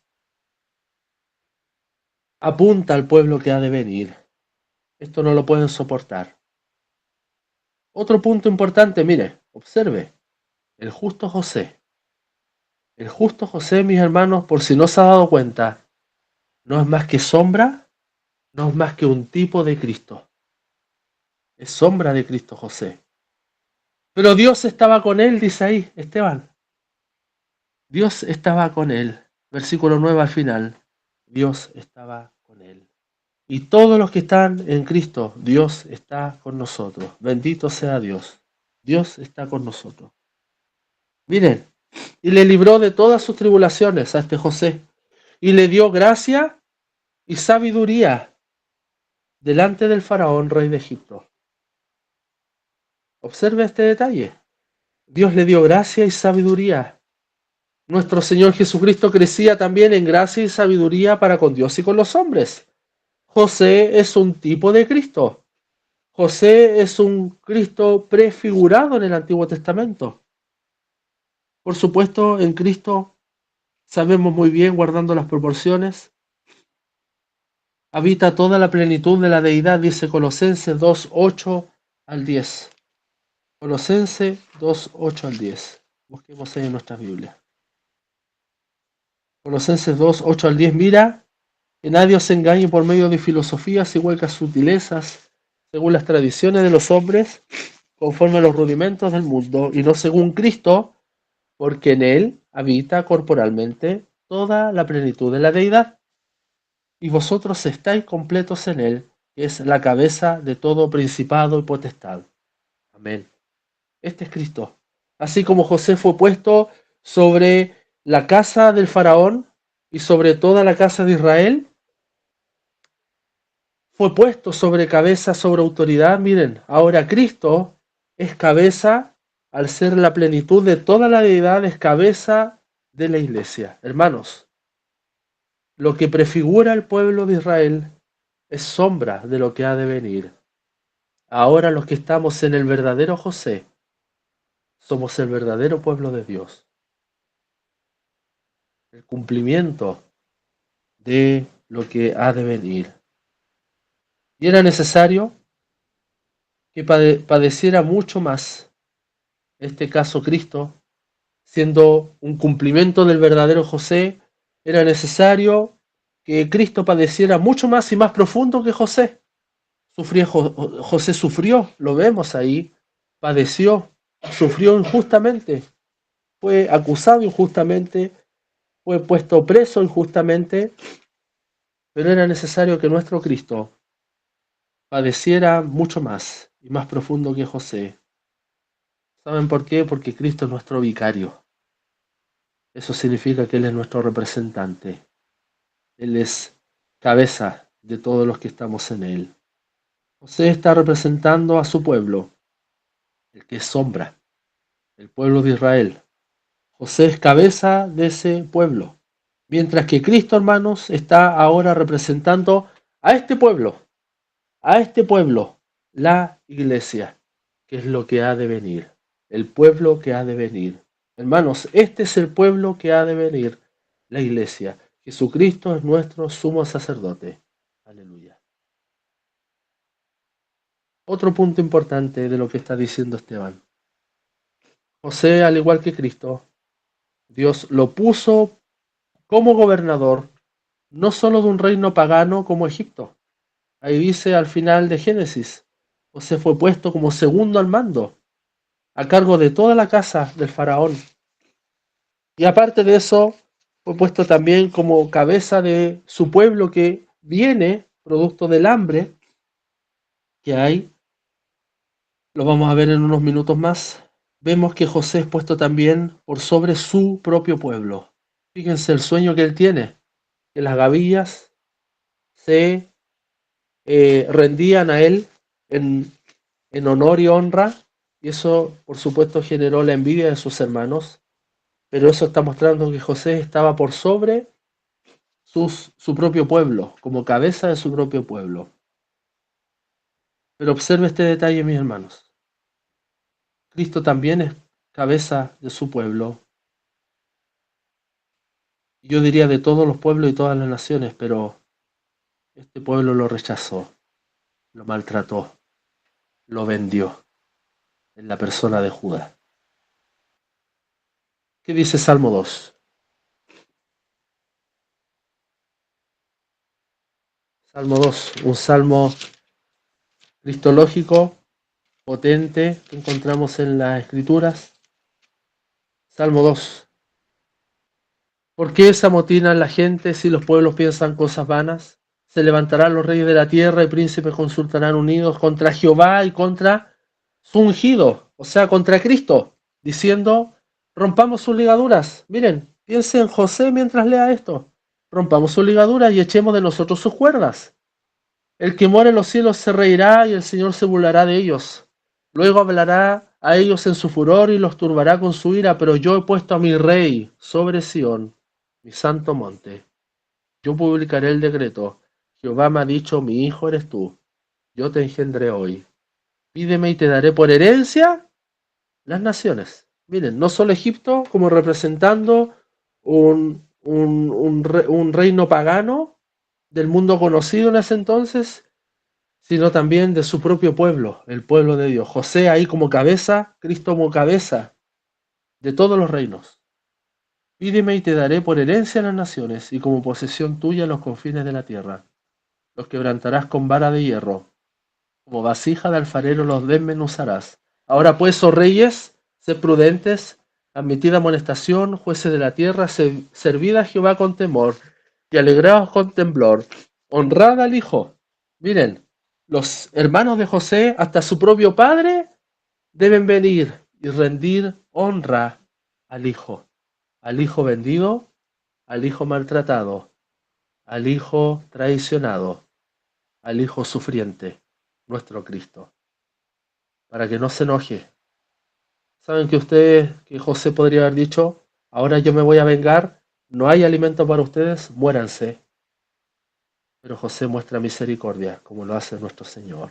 Apunta al pueblo que ha de venir. Esto no lo pueden soportar. Otro punto importante, mire, observe, el justo José. El justo José, mis hermanos, por si no se ha dado cuenta, no es más que sombra, no es más que un tipo de Cristo. Es sombra de Cristo José. Pero Dios estaba con él, dice ahí Esteban. Dios estaba con él. Versículo 9 al final. Dios estaba con él. Y todos los que están en Cristo, Dios está con nosotros. Bendito sea Dios. Dios está con nosotros. Miren, y le libró de todas sus tribulaciones a este José. Y le dio gracia y sabiduría delante del faraón, rey de Egipto. Observe este detalle. Dios le dio gracia y sabiduría. Nuestro Señor Jesucristo crecía también en gracia y sabiduría para con Dios y con los hombres. José es un tipo de Cristo. José es un Cristo prefigurado en el Antiguo Testamento. Por supuesto, en Cristo sabemos muy bien, guardando las proporciones, habita toda la plenitud de la deidad, dice Colosenses 2, 8 al 10. Colosenses 2, 8 al 10. Busquemos ahí en nuestra Biblia. Colosenses 2, 8 al 10. Mira, que nadie os engañe por medio de filosofías y huecas sutilezas, según las tradiciones de los hombres, conforme a los rudimentos del mundo, y no según Cristo, porque en él habita corporalmente toda la plenitud de la deidad. Y vosotros estáis completos en él, que es la cabeza de todo principado y potestad. Amén. Este es Cristo. Así como José fue puesto sobre la casa del faraón y sobre toda la casa de Israel, fue puesto sobre cabeza, sobre autoridad. Miren, ahora Cristo es cabeza, al ser la plenitud de toda la deidad, es cabeza de la iglesia. Hermanos, lo que prefigura el pueblo de Israel es sombra de lo que ha de venir. Ahora los que estamos en el verdadero José, somos el verdadero pueblo de Dios. El cumplimiento de lo que ha de venir. Y era necesario que padeciera mucho más, en este caso Cristo, siendo un cumplimiento del verdadero José, era necesario que Cristo padeciera mucho más y más profundo que José. José sufrió, lo vemos ahí, padeció, sufrió injustamente, fue acusado injustamente, fue puesto preso injustamente, pero era necesario que nuestro Cristo padeciera mucho más y más profundo que José. ¿Saben por qué? Porque Cristo es nuestro vicario. Eso significa que Él es nuestro representante. Él es cabeza de todos los que estamos en Él. José está representando a su pueblo, el que es sombra, el pueblo de Israel. José es cabeza de ese pueblo. Mientras que Cristo, hermanos, está ahora representando a este pueblo, la iglesia, que es lo que ha de venir, el pueblo que ha de venir. Hermanos, este es el pueblo que ha de venir, la iglesia. Jesucristo es nuestro sumo sacerdote. Aleluya. Otro punto importante de lo que está diciendo Esteban. José, al igual que Cristo, Dios lo puso como gobernador, no solo de un reino pagano como Egipto. Ahí dice al final de Génesis, José fue puesto como segundo al mando, a cargo de toda la casa del faraón. Y aparte de eso, fue puesto también como cabeza de su pueblo que viene, producto del hambre que hay. Lo vamos a ver en unos minutos más. Vemos que José es puesto también por sobre su propio pueblo. Fíjense el sueño que él tiene, que las gavillas se rendían a él en, en honor y honra, y eso por supuesto generó la envidia de sus hermanos, pero eso está mostrando que José estaba por sobre su propio pueblo, como cabeza de su propio pueblo. Pero observe este detalle, mis hermanos. Cristo también es cabeza de su pueblo, yo diría de todos los pueblos y todas las naciones, pero este pueblo lo rechazó, lo maltrató, lo vendió en la persona de Judá. ¿Qué dice Salmo 2? Salmo 2, un salmo cristológico potente que encontramos en las Escrituras. Salmo 2. ¿Por qué se amotinan la gente si los pueblos piensan cosas vanas? Se levantarán los reyes de la tierra y príncipes consultarán unidos contra Jehová y contra su ungido, o sea, contra Cristo, diciendo, rompamos sus ligaduras. Miren, piensen en José mientras lea esto. Rompamos sus ligaduras y echemos de nosotros sus cuerdas. El que mora en los cielos se reirá y el Señor se burlará de ellos. Luego hablará a ellos en su furor y los turbará con su ira, pero yo he puesto a mi rey sobre Sión, mi santo monte. Yo publicaré el decreto. Jehová me ha dicho, mi hijo eres tú. Yo te engendré hoy. Pídeme y te daré por herencia las naciones. Miren, no solo Egipto como representando un reino pagano del mundo conocido en ese entonces, sino también de su propio pueblo, el pueblo de Dios. José ahí como cabeza, Cristo como cabeza de todos los reinos. Pídeme y te daré por herencia las naciones y como posesión tuya los confines de la tierra. Los quebrantarás con vara de hierro, como vasija de alfarero los desmenuzarás. Ahora pues, oh reyes, sed prudentes, admitid amonestación, jueces de la tierra, servid a Jehová con temor y alegraos con temblor. Honrad al Hijo. Miren, los hermanos de José, hasta su propio padre, deben venir y rendir honra al Hijo vendido, al Hijo maltratado, al Hijo traicionado, al Hijo sufriente, nuestro Cristo. para que no se enoje. ¿Saben que José podría haber dicho, ahora yo me voy a vengar, no hay alimento para ustedes, muéranse? Pero José muestra misericordia, como lo hace nuestro Señor.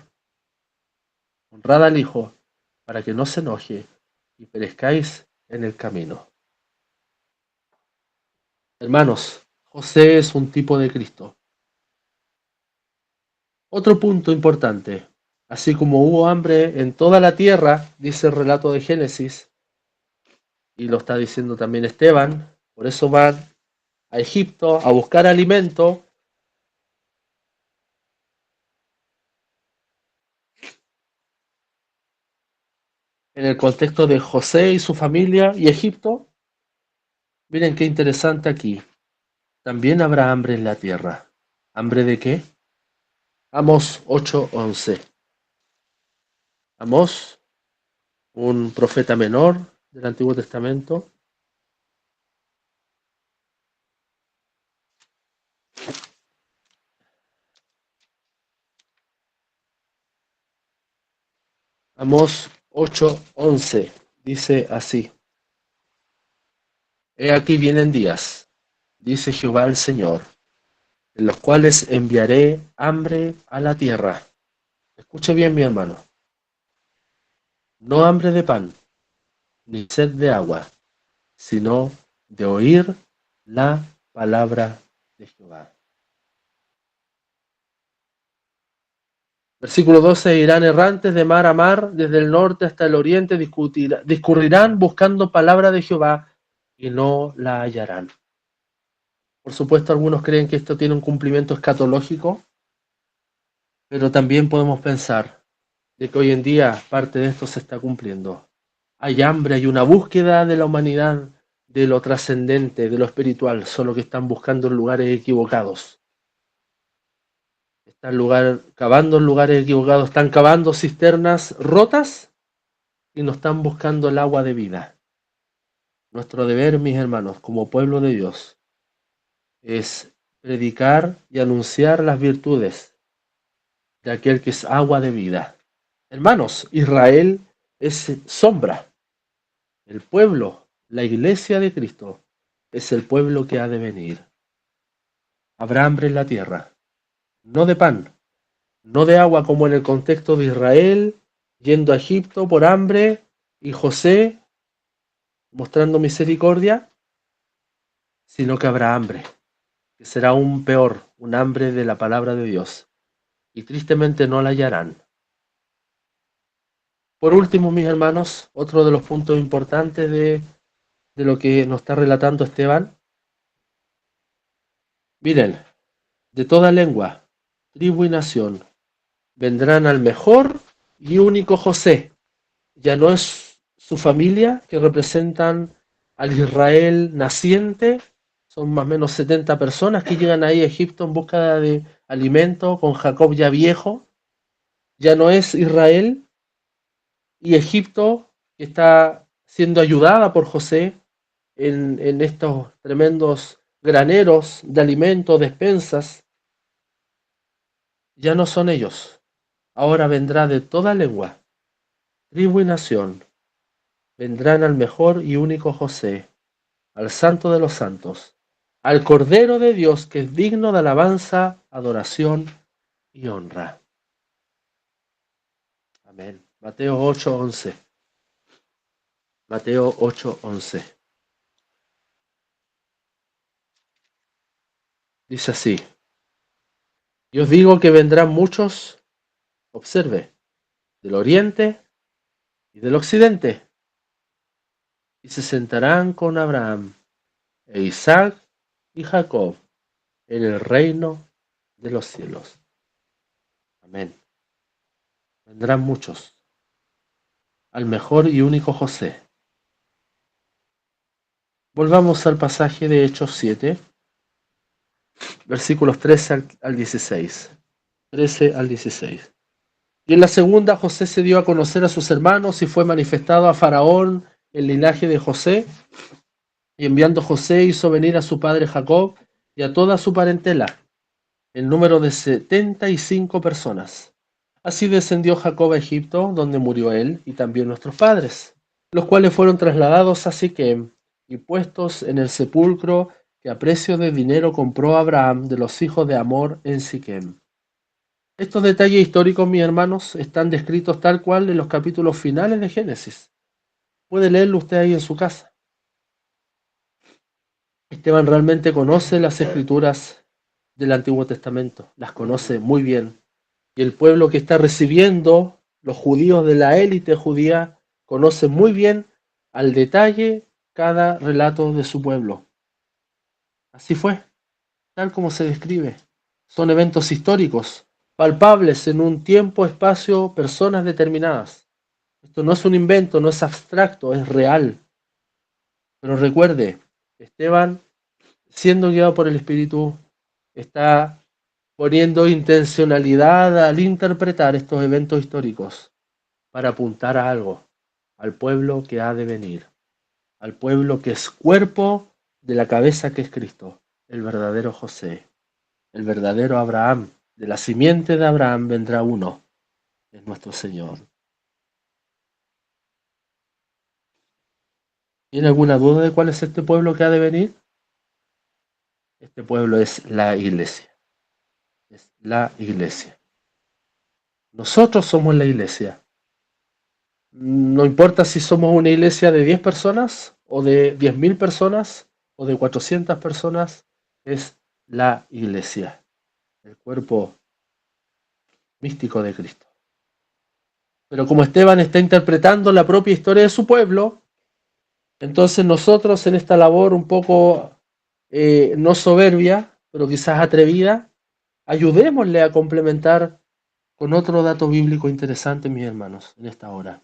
Honrad al Hijo, para que no se enoje y perezcáis en el camino. Hermanos, José es un tipo de Cristo. Otro punto importante, así como hubo hambre en toda la tierra, dice el relato de Génesis, y lo está diciendo también Esteban, por eso van a Egipto a buscar alimento. En el contexto de José y su familia y Egipto, miren qué interesante aquí. También habrá hambre en la tierra. ¿Hambre de qué? Amós 8:11. Amós, un profeta menor del Antiguo Testamento. Amós 8:11 dice así: He aquí vienen días, dice Jehová el Señor, en los cuales enviaré hambre a la tierra. Escuche bien, mi hermano. No hambre de pan, ni sed de agua, sino de oír la palabra de Jehová. Versículo 12, irán errantes de mar a mar, desde el norte hasta el oriente, discurrirán buscando palabra de Jehová y no la hallarán. Por supuesto, algunos creen que esto tiene un cumplimiento escatológico, pero también podemos pensar de que hoy en día parte de esto se está cumpliendo. Hay hambre, hay una búsqueda de la humanidad, de lo trascendente, de lo espiritual, solo que están buscando en lugares equivocados. Están cavando en lugares equivocados, están cavando cisternas rotas y no están buscando el agua de vida. Nuestro deber, mis hermanos, como pueblo de Dios, es predicar y anunciar las virtudes de aquel que es agua de vida. Hermanos, Israel es sombra. El pueblo, la iglesia de Cristo, es el pueblo que ha de venir. Habrá hambre en la tierra, no de pan, no de agua como en el contexto de Israel, yendo a Egipto por hambre, y José mostrando misericordia, sino que habrá hambre, que será aún peor, un hambre de la palabra de Dios, y tristemente no la hallarán. Por último, mis hermanos, otro de los puntos importantes de lo que nos está relatando Esteban, miren, de toda lengua, tribu y nación, vendrán al mejor y único José. Ya no es su familia que representan al Israel naciente, son más o menos 70 personas que llegan ahí a Egipto en busca de alimento, con Jacob ya viejo. Ya no es Israel y Egipto que está siendo ayudada por José en estos tremendos graneros de alimentos, despensas. Ya no son ellos. Ahora vendrá de toda lengua, tribu y nación. Vendrán al mejor y único José, al Santo de los Santos, al Cordero de Dios que es digno de alabanza, adoración y honra. Amén. Mateo 8:11. Mateo 8:11. Dice así: y os digo que vendrán muchos, observe, del oriente y del occidente, y se sentarán con Abraham e Isaac y Jacob en el reino de los cielos. Amén. Vendrán muchos al mejor y único José. Volvamos al pasaje de Hechos 7, versículos 13 al 16. 13 al 16. Y en la segunda José se dio a conocer a sus hermanos y fue manifestado a Faraón el linaje de José. Y enviando José hizo venir a su padre Jacob y a toda su parentela, el número de 75 personas, Así descendió Jacob a Egipto, donde murió él y también nuestros padres, los cuales fueron trasladados a Siquem y puestos en el sepulcro que a precio de dinero compró Abraham de los hijos de Amor en Siquem. Estos detalles históricos, mis hermanos, están descritos tal cual en los capítulos finales de Génesis. Puede leerlo usted ahí en su casa. Esteban realmente conoce las escrituras del Antiguo Testamento, las conoce muy bien. Y el pueblo que está recibiendo, los judíos de la élite judía, conocen muy bien al detalle cada relato de su pueblo. Así fue, tal como se describe. Son eventos históricos, palpables en un tiempo, espacio, personas determinadas. Esto no es un invento, no es abstracto, es real. Pero recuerde, Esteban, siendo guiado por el Espíritu, está poniendo intencionalidad al interpretar estos eventos históricos para apuntar a algo, al pueblo que ha de venir, al pueblo que es cuerpo de la cabeza que es Cristo, el verdadero José, el verdadero Abraham. De la simiente de Abraham vendrá uno, es nuestro Señor. ¿Tiene alguna duda de cuál es este pueblo que ha de venir? Este pueblo es la iglesia. Es la iglesia. Nosotros somos la iglesia. No importa si somos una iglesia de 10 personas o de 10.000 personas o de 400 personas, es la iglesia, el cuerpo místico de Cristo. Pero como Esteban está interpretando la propia historia de su pueblo, entonces nosotros en esta labor un poco no soberbia, pero quizás atrevida, ayudémosle a complementar con otro dato bíblico interesante, mis hermanos, en esta hora.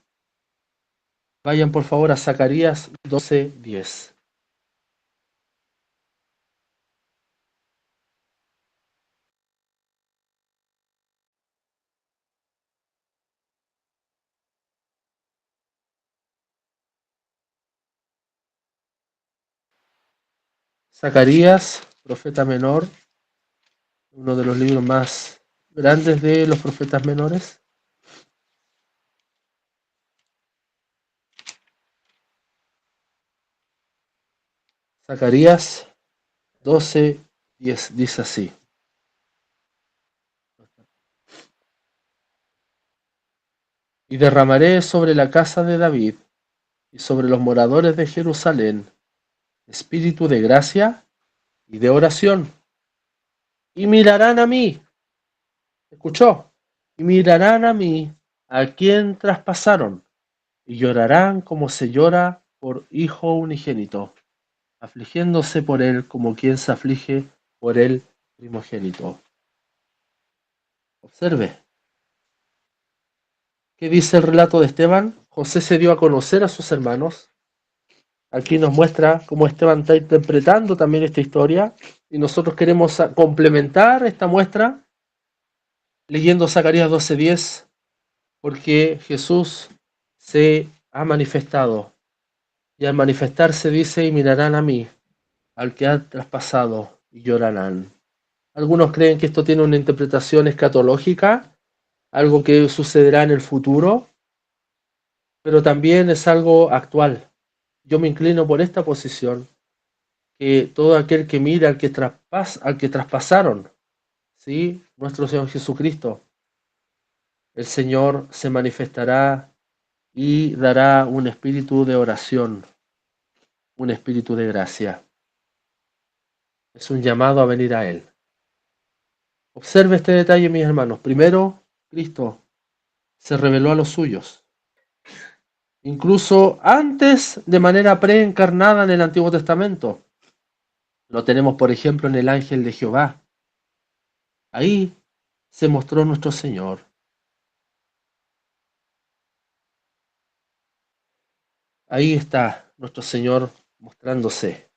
Vayan por favor a Zacarías 12:10. Zacarías, profeta menor, uno de los libros más grandes de los profetas menores. Zacarías 12:10 dice así. Y derramaré sobre la casa de David y sobre los moradores de Jerusalén espíritu de gracia y de oración. Y mirarán a mí, ¿escuchó? Y mirarán a mí, a quien traspasaron, y llorarán como se llora por hijo unigénito, afligiéndose por él como quien se aflige por el primogénito. Observe, ¿qué dice el relato de Esteban? José se dio a conocer a sus hermanos. Aquí nos muestra cómo Esteban está interpretando también esta historia y nosotros queremos complementar esta muestra leyendo Zacarías 12:10 porque Jesús se ha manifestado y al manifestarse dice y mirarán a mí, al que ha traspasado y llorarán. Algunos creen que esto tiene una interpretación escatológica, algo que sucederá en el futuro, pero también es algo actual. Yo me inclino por esta posición, que todo aquel que mira al que traspasaron, ¿sí? Nuestro Señor Jesucristo, el Señor se manifestará y dará un espíritu de oración, un espíritu de gracia. Es un llamado a venir a Él. Observe este detalle, mis hermanos. Primero, Cristo se reveló a los suyos, incluso antes de manera preencarnada en el Antiguo Testamento. Lo tenemos, por ejemplo, en el ángel de Jehová. Ahí se mostró nuestro Señor. Ahí está nuestro Señor mostrándose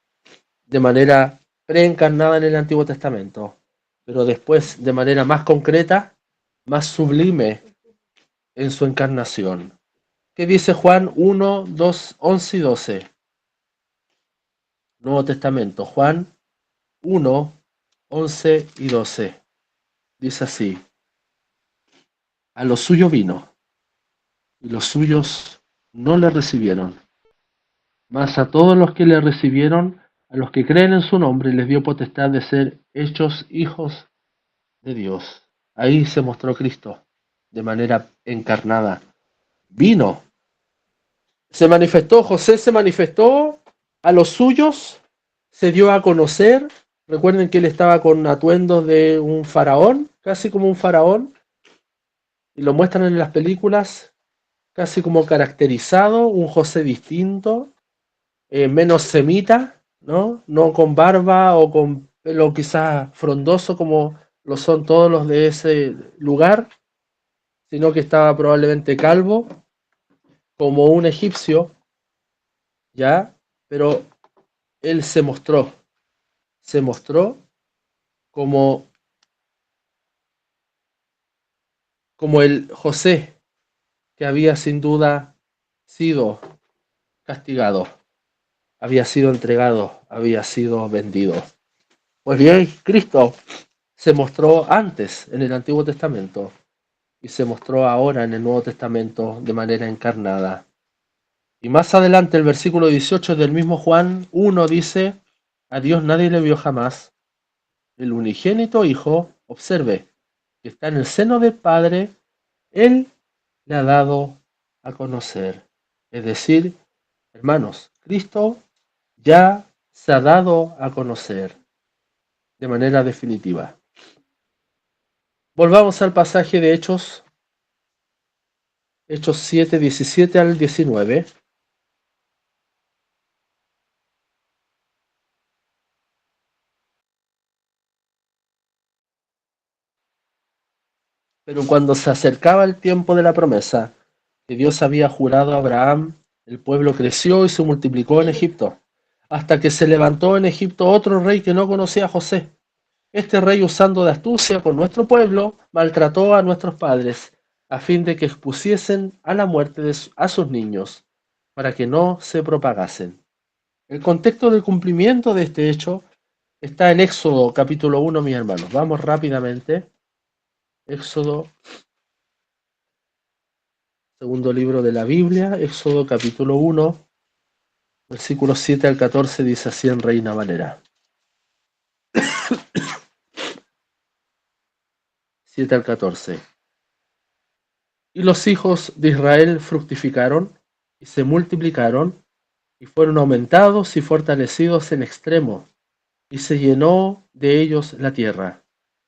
de manera preencarnada en el Antiguo Testamento, pero después de manera más concreta, más sublime en su encarnación. ¿Qué dice Juan 1, 2, 11 y 12? Nuevo Testamento, Juan 1, 11 y 12. Dice así. A lo suyo vino, y los suyos no le recibieron. Mas a todos los que le recibieron, a los que creen en su nombre, les dio potestad de ser hechos hijos de Dios. Ahí se mostró Cristo de manera encarnada. Vino, se manifestó, José se manifestó a los suyos, se dio a conocer. Recuerden que él estaba con atuendos de un faraón, casi como un faraón, y lo muestran en las películas, casi como caracterizado, un José distinto, menos semita, ¿no? No con barba o con pelo quizás frondoso como lo son todos los de ese lugar, sino que estaba probablemente calvo, como un egipcio, ¿ya? Pero él se mostró como, como el José que había sin duda sido castigado, había sido entregado, había sido vendido. Pues bien, Cristo se mostró antes en el Antiguo Testamento y se mostró ahora en el Nuevo Testamento de manera encarnada. Y más adelante el versículo 18 del mismo Juan 1 dice, a Dios nadie le vio jamás, el unigénito Hijo, observe, que está en el seno del Padre, Él le ha dado a conocer. Es decir, hermanos, Cristo ya se ha dado a conocer de manera definitiva. Volvamos al pasaje de Hechos 7, 17 al 19. Pero cuando se acercaba el tiempo de la promesa que Dios había jurado a Abraham, el pueblo creció y se multiplicó en Egipto, hasta que se levantó en Egipto otro rey que no conocía a José. Este rey, usando de astucia con nuestro pueblo, maltrató a nuestros padres, a fin de que expusiesen a la muerte a sus niños, para que no se propagasen. El contexto del cumplimiento de este hecho está en Éxodo capítulo 1, mis hermanos. Vamos rápidamente. Éxodo, segundo libro de la Biblia, Éxodo capítulo 1, versículos 7 al 14, dice así en Reina Valera. 7 al 14. Y los hijos de Israel fructificaron y se multiplicaron y fueron aumentados y fortalecidos en extremo, y se llenó de ellos la tierra.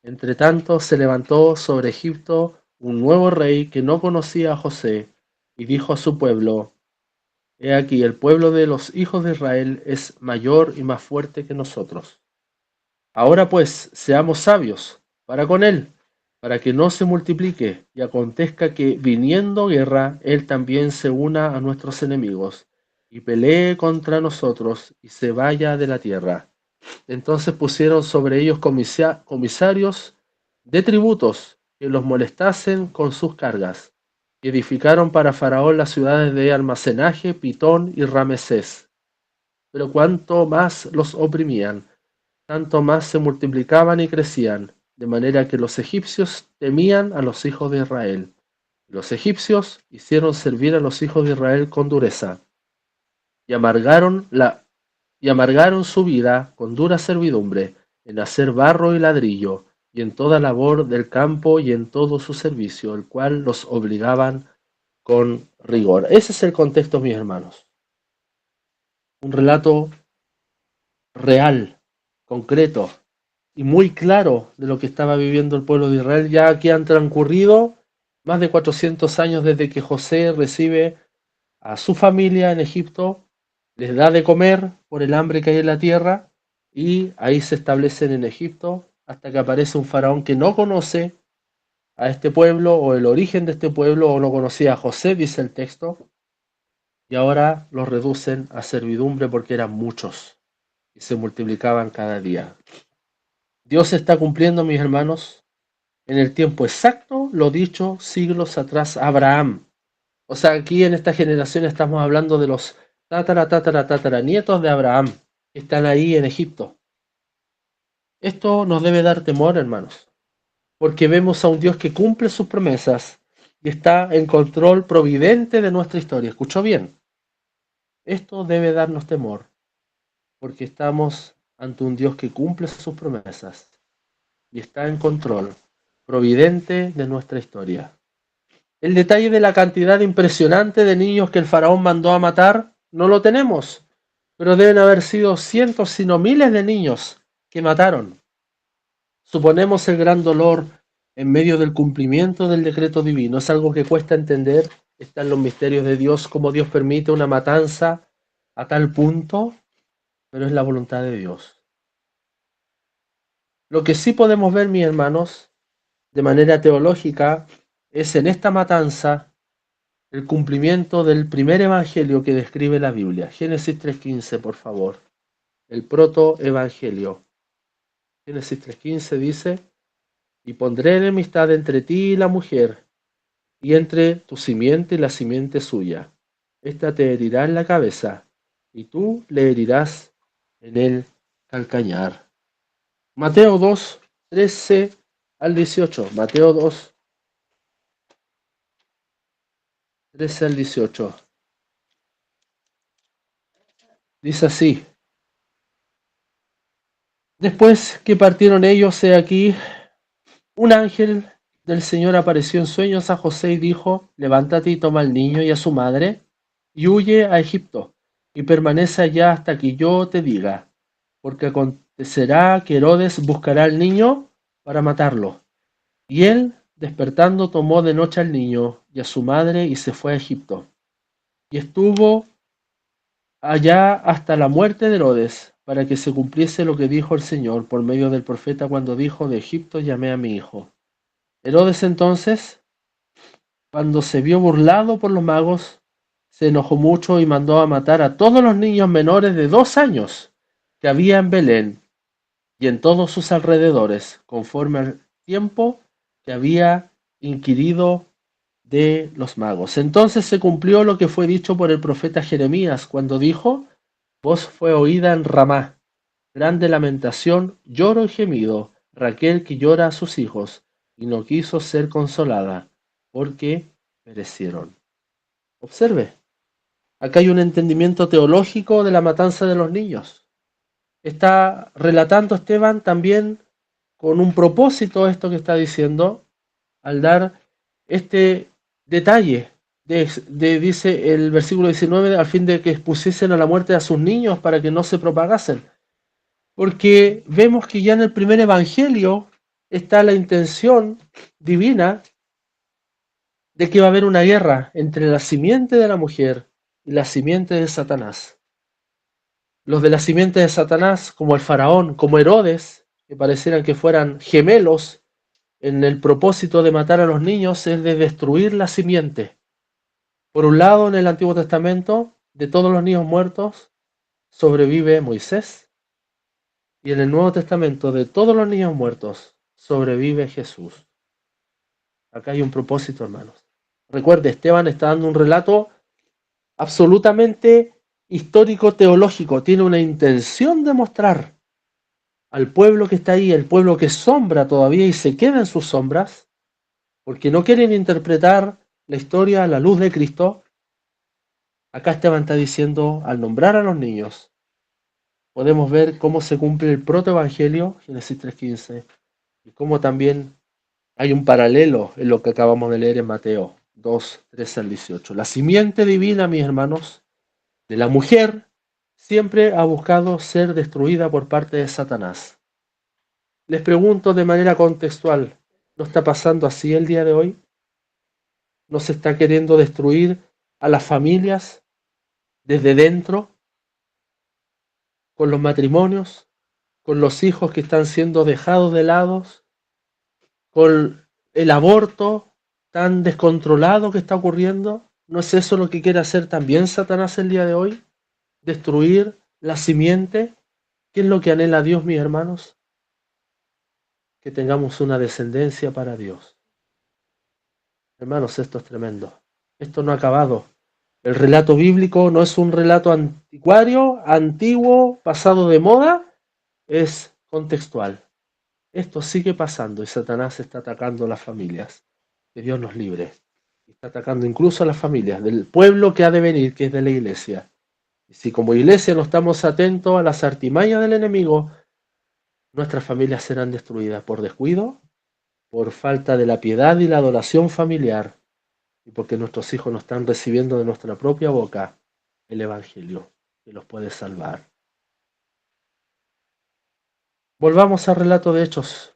Entre tanto se levantó sobre Egipto un nuevo rey que no conocía a José, y dijo a su pueblo, he aquí, el pueblo de los hijos de Israel es mayor y más fuerte que nosotros. Ahora pues, seamos sabios para con él, para que no se multiplique y acontezca que, viniendo guerra, él también se una a nuestros enemigos y pelee contra nosotros y se vaya de la tierra. Entonces pusieron sobre ellos comisarios de tributos que los molestasen con sus cargas, y edificaron para Faraón las ciudades de almacenaje, Pitón y Ramesés. Pero cuanto más los oprimían, tanto más se multiplicaban y crecían, de manera que los egipcios temían a los hijos de Israel. Los egipcios hicieron servir a los hijos de Israel con dureza, y amargaron su vida con dura servidumbre, en hacer barro y ladrillo, y en toda labor del campo y en todo su servicio, el cual los obligaban con rigor. Ese es el contexto, mis hermanos. Un relato real, concreto y muy claro de lo que estaba viviendo el pueblo de Israel. Ya aquí han transcurrido más de 400 años desde que José recibe a su familia en Egipto, les da de comer por el hambre que hay en la tierra, y ahí se establecen en Egipto hasta que aparece un faraón que no conoce a este pueblo o el origen de este pueblo, o no conocía a José, dice el texto, y ahora los reducen a servidumbre porque eran muchos y se multiplicaban cada día. Dios está cumpliendo, mis hermanos, en el tiempo exacto lo dicho siglos atrás a Abraham. O sea, aquí en esta generación estamos hablando de los tatara nietos de Abraham, que están ahí en Egipto. Esto nos debe dar temor, hermanos, porque vemos a un Dios que cumple sus promesas y está en control providente de nuestra historia. ¿Escuchó bien? Esto debe darnos temor, porque estamos ante un Dios que cumple sus promesas y está en control providente de nuestra historia. El detalle de la cantidad impresionante de niños que el faraón mandó a matar no lo tenemos, pero deben haber sido cientos, si no miles de niños que mataron. Suponemos el gran dolor en medio del cumplimiento del decreto divino. Es algo que cuesta entender. Están los misterios de Dios, cómo Dios permite una matanza a tal punto, pero es la voluntad de Dios. Lo que sí podemos ver, mis hermanos, de manera teológica, es en esta matanza el cumplimiento del primer evangelio que describe la Biblia. Génesis 3.15, por favor. El protoevangelio. Génesis 3.15 dice: y pondré enemistad entre ti y la mujer, y entre tu simiente y la simiente suya. Esta te herirá en la cabeza, y tú le herirás en el calcañar. Mateo 2, 13 al 18. Mateo 2, 13 al 18. Dice así: después que partieron ellos, he aquí, un ángel del Señor apareció en sueños a José y dijo: levántate y toma al niño y a su madre, y huye a Egipto, y permanece allá hasta que yo te diga, porque acontecerá que Herodes buscará al niño para matarlo. Y él, despertando, tomó de noche al niño y a su madre y se fue a Egipto. Y estuvo allá hasta la muerte de Herodes, para que se cumpliese lo que dijo el Señor por medio del profeta cuando dijo: de Egipto llamé a mi hijo. Herodes entonces, cuando se vio burlado por los magos, se enojó mucho y mandó a matar a todos los niños menores de 2 años que había en Belén y en todos sus alrededores, conforme al tiempo que había inquirido de los magos. Entonces se cumplió lo que fue dicho por el profeta Jeremías, cuando dijo: voz fue oída en Ramá, grande lamentación, lloro y gemido, Raquel que llora a sus hijos, y no quiso ser consolada, porque perecieron. Observe, acá hay un entendimiento teológico de la matanza de los niños. Está relatando Esteban también con un propósito esto que está diciendo, al dar este detalle, dice el versículo 19, al fin de que expusiesen a la muerte a sus niños para que no se propagasen. Porque vemos que ya en el primer evangelio está la intención divina de que va a haber una guerra entre la simiente de la mujer y la simiente de Satanás. Los de la simiente de Satanás, como el faraón, como Herodes, que parecieran que fueran gemelos, en el propósito de matar a los niños, es de destruir la simiente. Por un lado, en el Antiguo Testamento, de todos los niños muertos, sobrevive Moisés, y en el Nuevo Testamento, de todos los niños muertos, sobrevive Jesús. Acá hay un propósito, hermanos. Recuerde, Esteban está dando un relato absolutamente histórico-teológico. Tiene una intención de mostrar al pueblo que está ahí, el pueblo que sombra todavía y se queda en sus sombras, porque no quieren interpretar la historia a la luz de Cristo. Acá Esteban está diciendo, al nombrar a los niños, podemos ver cómo se cumple el protoevangelio, Génesis 3.15, y cómo también hay un paralelo en lo que acabamos de leer en Mateo 2, 13 al 18. La simiente divina, mis hermanos, de la mujer, siempre ha buscado ser destruida por parte de Satanás. Les pregunto de manera contextual, ¿no está pasando así el día de hoy? ¿No se está queriendo destruir a las familias desde dentro, con los matrimonios, con los hijos que están siendo dejados de lado, con el aborto tan descontrolado que está ocurriendo? ¿No es eso lo que quiere hacer también Satanás el día de hoy? ¿Destruir la simiente? ¿Qué es lo que anhela Dios, mis hermanos? Que tengamos una descendencia para Dios. Hermanos, esto es tremendo. Esto no ha acabado. El relato bíblico no es un relato anticuario, antiguo, pasado de moda, es contextual. Esto sigue pasando y Satanás está atacando a las familias. Que Dios nos libre. Está atacando incluso a las familias del pueblo que ha de venir, que es de la iglesia. Y si como iglesia no estamos atentos a las artimañas del enemigo, nuestras familias serán destruidas por descuido, por falta de la piedad y la adoración familiar, y porque nuestros hijos no están recibiendo de nuestra propia boca el Evangelio que los puede salvar. Volvamos al relato de Hechos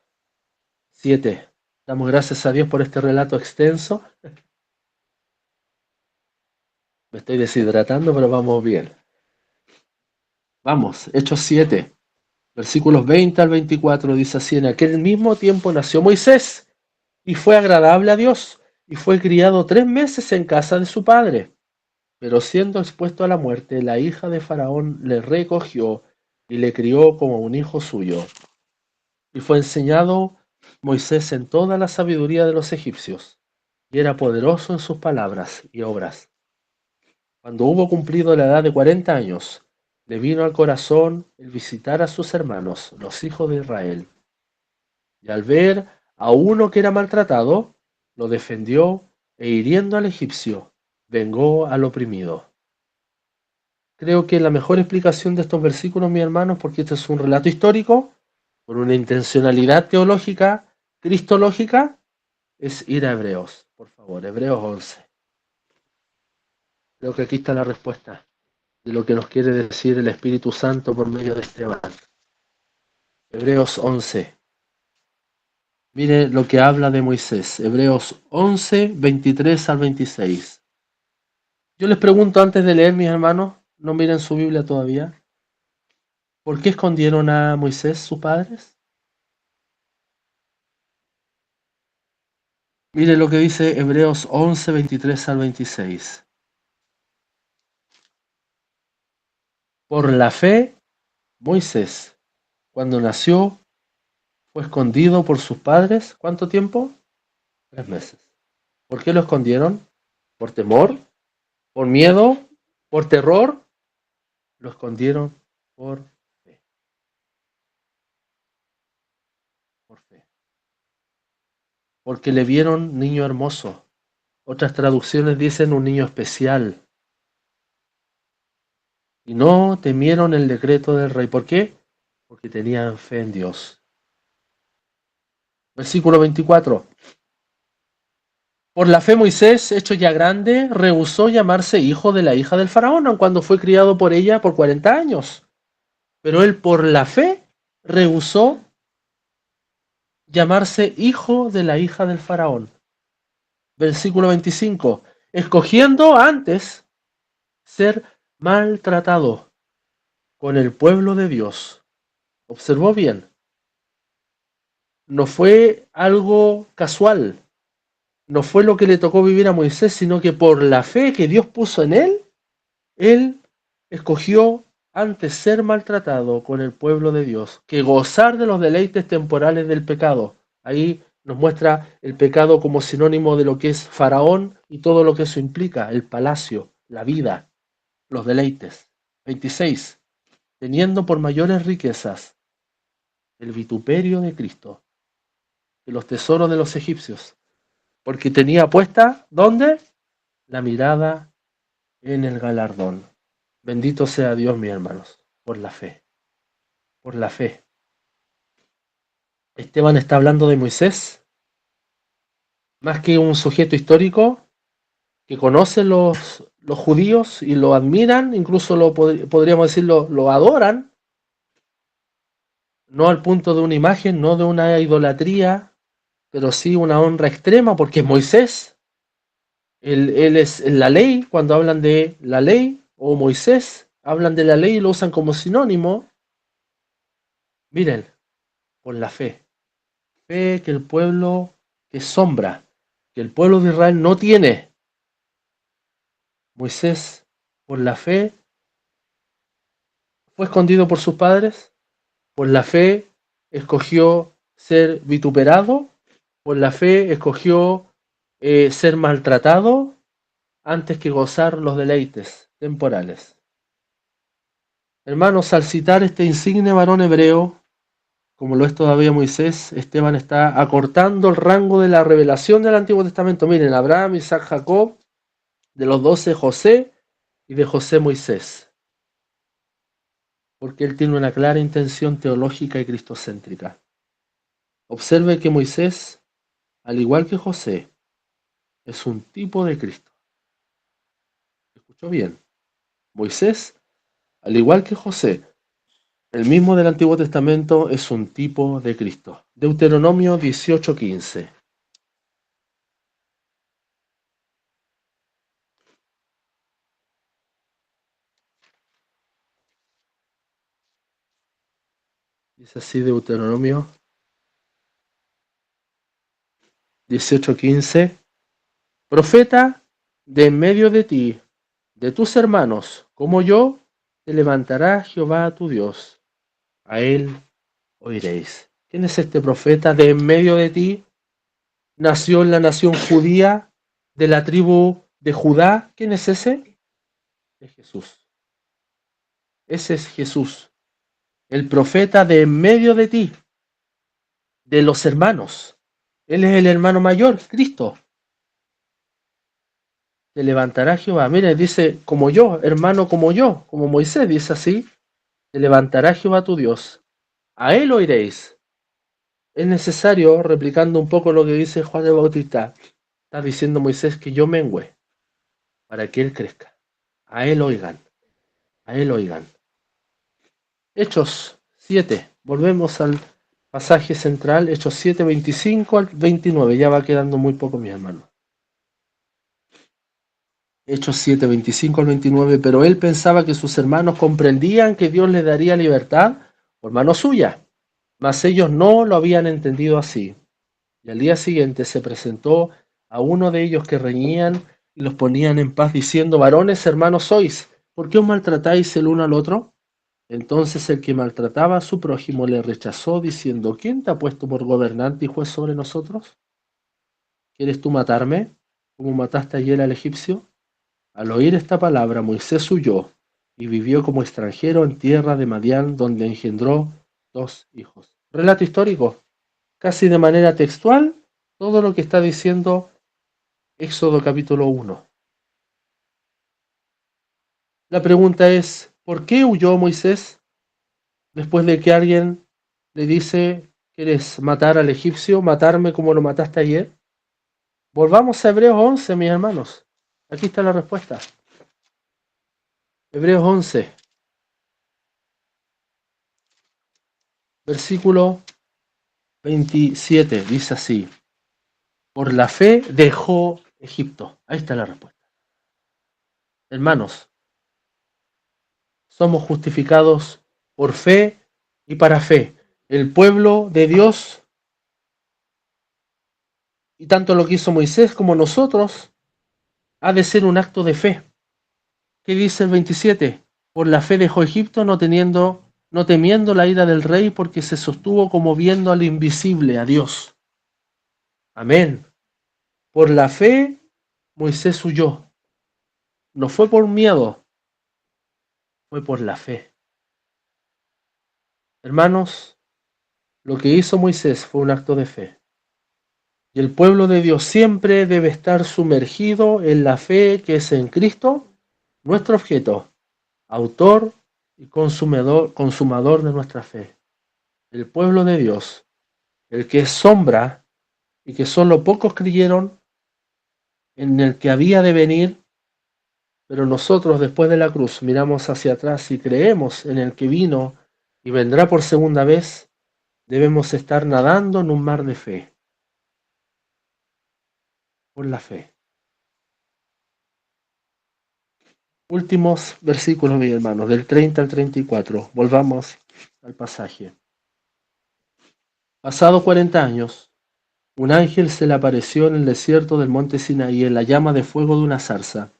7. Damos gracias a Dios por este relato extenso. Me estoy deshidratando, pero vamos bien. Vamos, Hechos 7, versículos 20 al 24, dice así: en aquel mismo tiempo nació Moisés, y fue agradable a Dios, y fue criado 3 meses en casa de su padre. Pero siendo expuesto a la muerte, la hija de Faraón le recogió y le crió como un hijo suyo. Y fue enseñado Moisés en toda la sabiduría de los egipcios, y era poderoso en sus palabras y obras. Cuando hubo cumplido la edad de 40 años, le vino al corazón el visitar a sus hermanos, los hijos de Israel. Y al ver a uno que era maltratado, lo defendió e hiriendo al egipcio, vengó al oprimido. Creo que la mejor explicación de estos versículos, mis hermanos, porque este es un relato histórico, con una intencionalidad teológica, cristológica, es ir a Hebreos. Por favor, Hebreos 11. Creo que aquí está la respuesta de lo que nos quiere decir el Espíritu Santo por medio de Esteban. Hebreos 11. Mire lo que habla de Moisés. Hebreos 11, 23 al 26. Yo les pregunto antes de leer, mis hermanos, no miren su Biblia todavía. ¿Por qué escondieron a Moisés sus padres? Mire lo que dice Hebreos 11, 23 al 26. Por la fe, Moisés, cuando nació, fue escondido por sus padres. ¿Cuánto tiempo? 3 meses. ¿Por qué lo escondieron? ¿Por temor? ¿Por miedo? ¿Por terror? Lo escondieron por fe. Por fe. Porque le vieron niño hermoso. Otras traducciones dicen un niño especial. Y no temieron el decreto del rey. ¿Por qué? Porque tenían fe en Dios. Versículo 24. Por la fe Moisés, hecho ya grande, rehusó llamarse hijo de la hija del faraón, aun cuando fue criado por ella por 40 años. Pero él por la fe rehusó llamarse hijo de la hija del faraón. Versículo 25. Escogiendo antes ser maltratado con el pueblo de Dios. Observó bien. No fue algo casual. No fue lo que le tocó vivir a Moisés, sino que por la fe que Dios puso en él escogió antes ser maltratado con el pueblo de Dios que gozar de los deleites temporales del pecado. Ahí nos muestra el pecado como sinónimo de lo que es Faraón y todo lo que eso implica, el palacio, la vida, los deleites. 26. Teniendo por mayores riquezas el vituperio de Cristo que los tesoros de los egipcios, porque tenía puesta, ¿dónde? La mirada en el galardón. Bendito sea Dios, mis hermanos, por la fe. Por la fe. Esteban está hablando de Moisés, más que un sujeto histórico que conoce los judíos y lo admiran, incluso podríamos decirlo, lo adoran, no al punto de una imagen, no de una idolatría, pero sí una honra extrema, porque es Moisés. Él es la ley, cuando hablan de la ley o Moisés, hablan de la ley y lo usan como sinónimo. Miren, por la fe. Fe que el pueblo, que es sombra, que el pueblo de Israel no tiene. Moisés, por la fe, fue escondido por sus padres, por la fe escogió ser vituperado, por la fe escogió ser maltratado antes que gozar los deleites temporales. Hermanos, al citar este insigne varón hebreo, como lo es todavía Moisés, Esteban está acortando el rango de la revelación del Antiguo Testamento. Miren, Abraham, Isaac, Jacob, de los 12 José y de José Moisés. Porque él tiene una clara intención teológica y cristocéntrica. Observe que Moisés, al igual que José, es un tipo de Cristo. ¿Escuchó bien? Moisés, al igual que José, el mismo del Antiguo Testamento, es un tipo de Cristo. Deuteronomio 18:15. Dice así Deuteronomio 18:15. Profeta de en medio de ti, de tus hermanos, como yo, te levantará Jehová tu Dios. A él oiréis. ¿Quién es este profeta de en medio de ti? Nació en la nación judía de la tribu de Judá. ¿Quién es ese? Es Jesús. Ese es Jesús, el profeta de en medio de ti, de los hermanos. Él es el hermano mayor, Cristo. Te levantará Jehová. Mire, dice, como yo, hermano como yo, como Moisés, dice así, te levantará Jehová tu Dios. A él oiréis. Es necesario, replicando un poco lo que dice Juan el Bautista, está diciendo Moisés que yo mengüe para que él crezca. A él oigan, a él oigan. Hechos 7, volvemos al pasaje central, Hechos 7, 25 al 29, ya va quedando muy poco, mi hermano. Hechos 7, 25 al 29, pero él pensaba que sus hermanos comprendían que Dios le daría libertad por mano suya, mas ellos no lo habían entendido así. Y al día siguiente se presentó a uno de ellos que reñían y los ponían en paz, diciendo, varones hermanos sois, ¿por qué os maltratáis el uno al otro? Entonces el que maltrataba a su prójimo le rechazó, diciendo, ¿quién te ha puesto por gobernante y juez sobre nosotros? ¿Quieres tú matarme, como mataste ayer al egipcio? Al oír esta palabra, Moisés huyó y vivió como extranjero en tierra de Madián, donde engendró 2 hijos. Relato histórico, casi de manera textual, todo lo que está diciendo Éxodo capítulo 1. La pregunta es, ¿por qué huyó Moisés después de que alguien le dice, ¿quieres matar al egipcio, matarme como lo mataste ayer? Volvamos a Hebreos 11, mis hermanos. Aquí está la respuesta. Hebreos 11, versículo 27, dice así. Por la fe dejó Egipto. Ahí está la respuesta. Hermanos, somos justificados por fe y para fe. El pueblo de Dios, y tanto lo que hizo Moisés como nosotros, ha de ser un acto de fe. ¿Qué dice el 27? Por la fe dejó Egipto no temiendo la ira del rey, porque se sostuvo como viendo al invisible, a Dios. Amén. Por la fe Moisés huyó. No fue por miedo, fue por la fe. Hermanos, lo que hizo Moisés fue un acto de fe. Y el pueblo de Dios siempre debe estar sumergido en la fe que es en Cristo, nuestro objeto, autor y consumador de nuestra fe. El pueblo de Dios, el que es sombra y que solo pocos creyeron, en el que había de venir, pero nosotros después de la cruz miramos hacia atrás y creemos en el que vino y vendrá por segunda vez, debemos estar nadando en un mar de fe, por la fe. Últimos versículos, mis hermanos, del 30 al 34. Volvamos al pasaje. Pasado 40 años, un ángel se le apareció en el desierto del monte Sinaí en la llama de fuego de una zarza.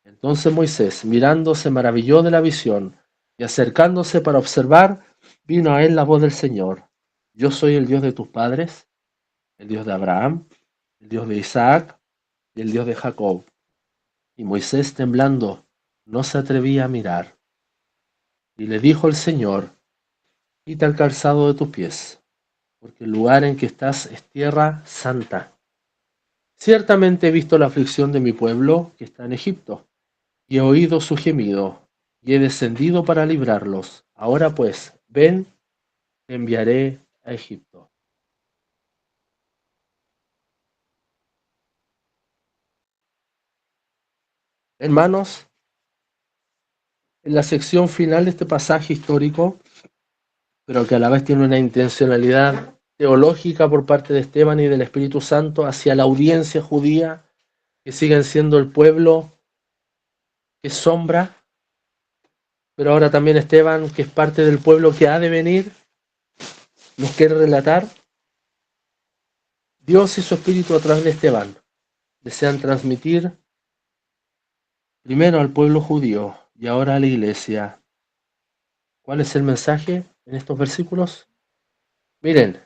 Entonces Moisés, mirando, se maravilló de la visión, y acercándose para observar, vino a él la voz del Señor. Yo soy el Dios de tus padres, el Dios de Abraham, el Dios de Isaac y el Dios de Jacob. Y Moisés, temblando, no se atrevía a mirar. Y le dijo el Señor, quita el calzado de tus pies, porque el lugar en que estás es tierra santa. Ciertamente he visto la aflicción de mi pueblo que está en Egipto, y he oído su gemido, y he descendido para librarlos. Ahora pues, ven, te enviaré a Egipto. Hermanos, en la sección final de este pasaje histórico, pero que a la vez tiene una intencionalidad teológica por parte de Esteban y del Espíritu Santo hacia la audiencia judía, que siguen siendo el pueblo que sombra, pero ahora también Esteban, que es parte del pueblo que ha de venir, nos quiere relatar. Dios y su Espíritu a través de Esteban desean transmitir primero al pueblo judío y ahora a la iglesia. ¿Cuál es el mensaje en estos versículos? Miren,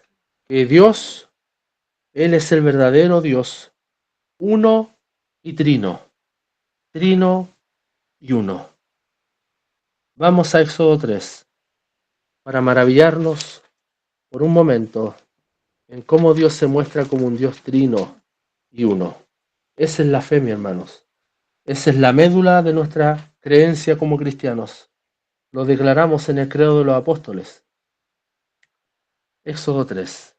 que Dios, Él es el verdadero Dios, uno y trino, trino y uno. Vamos a Éxodo 3 para maravillarnos por un momento en cómo Dios se muestra como un Dios trino y uno. Esa es la fe, mis hermanos. Esa es la médula de nuestra creencia como cristianos. Lo declaramos en el credo de los apóstoles. Éxodo 3,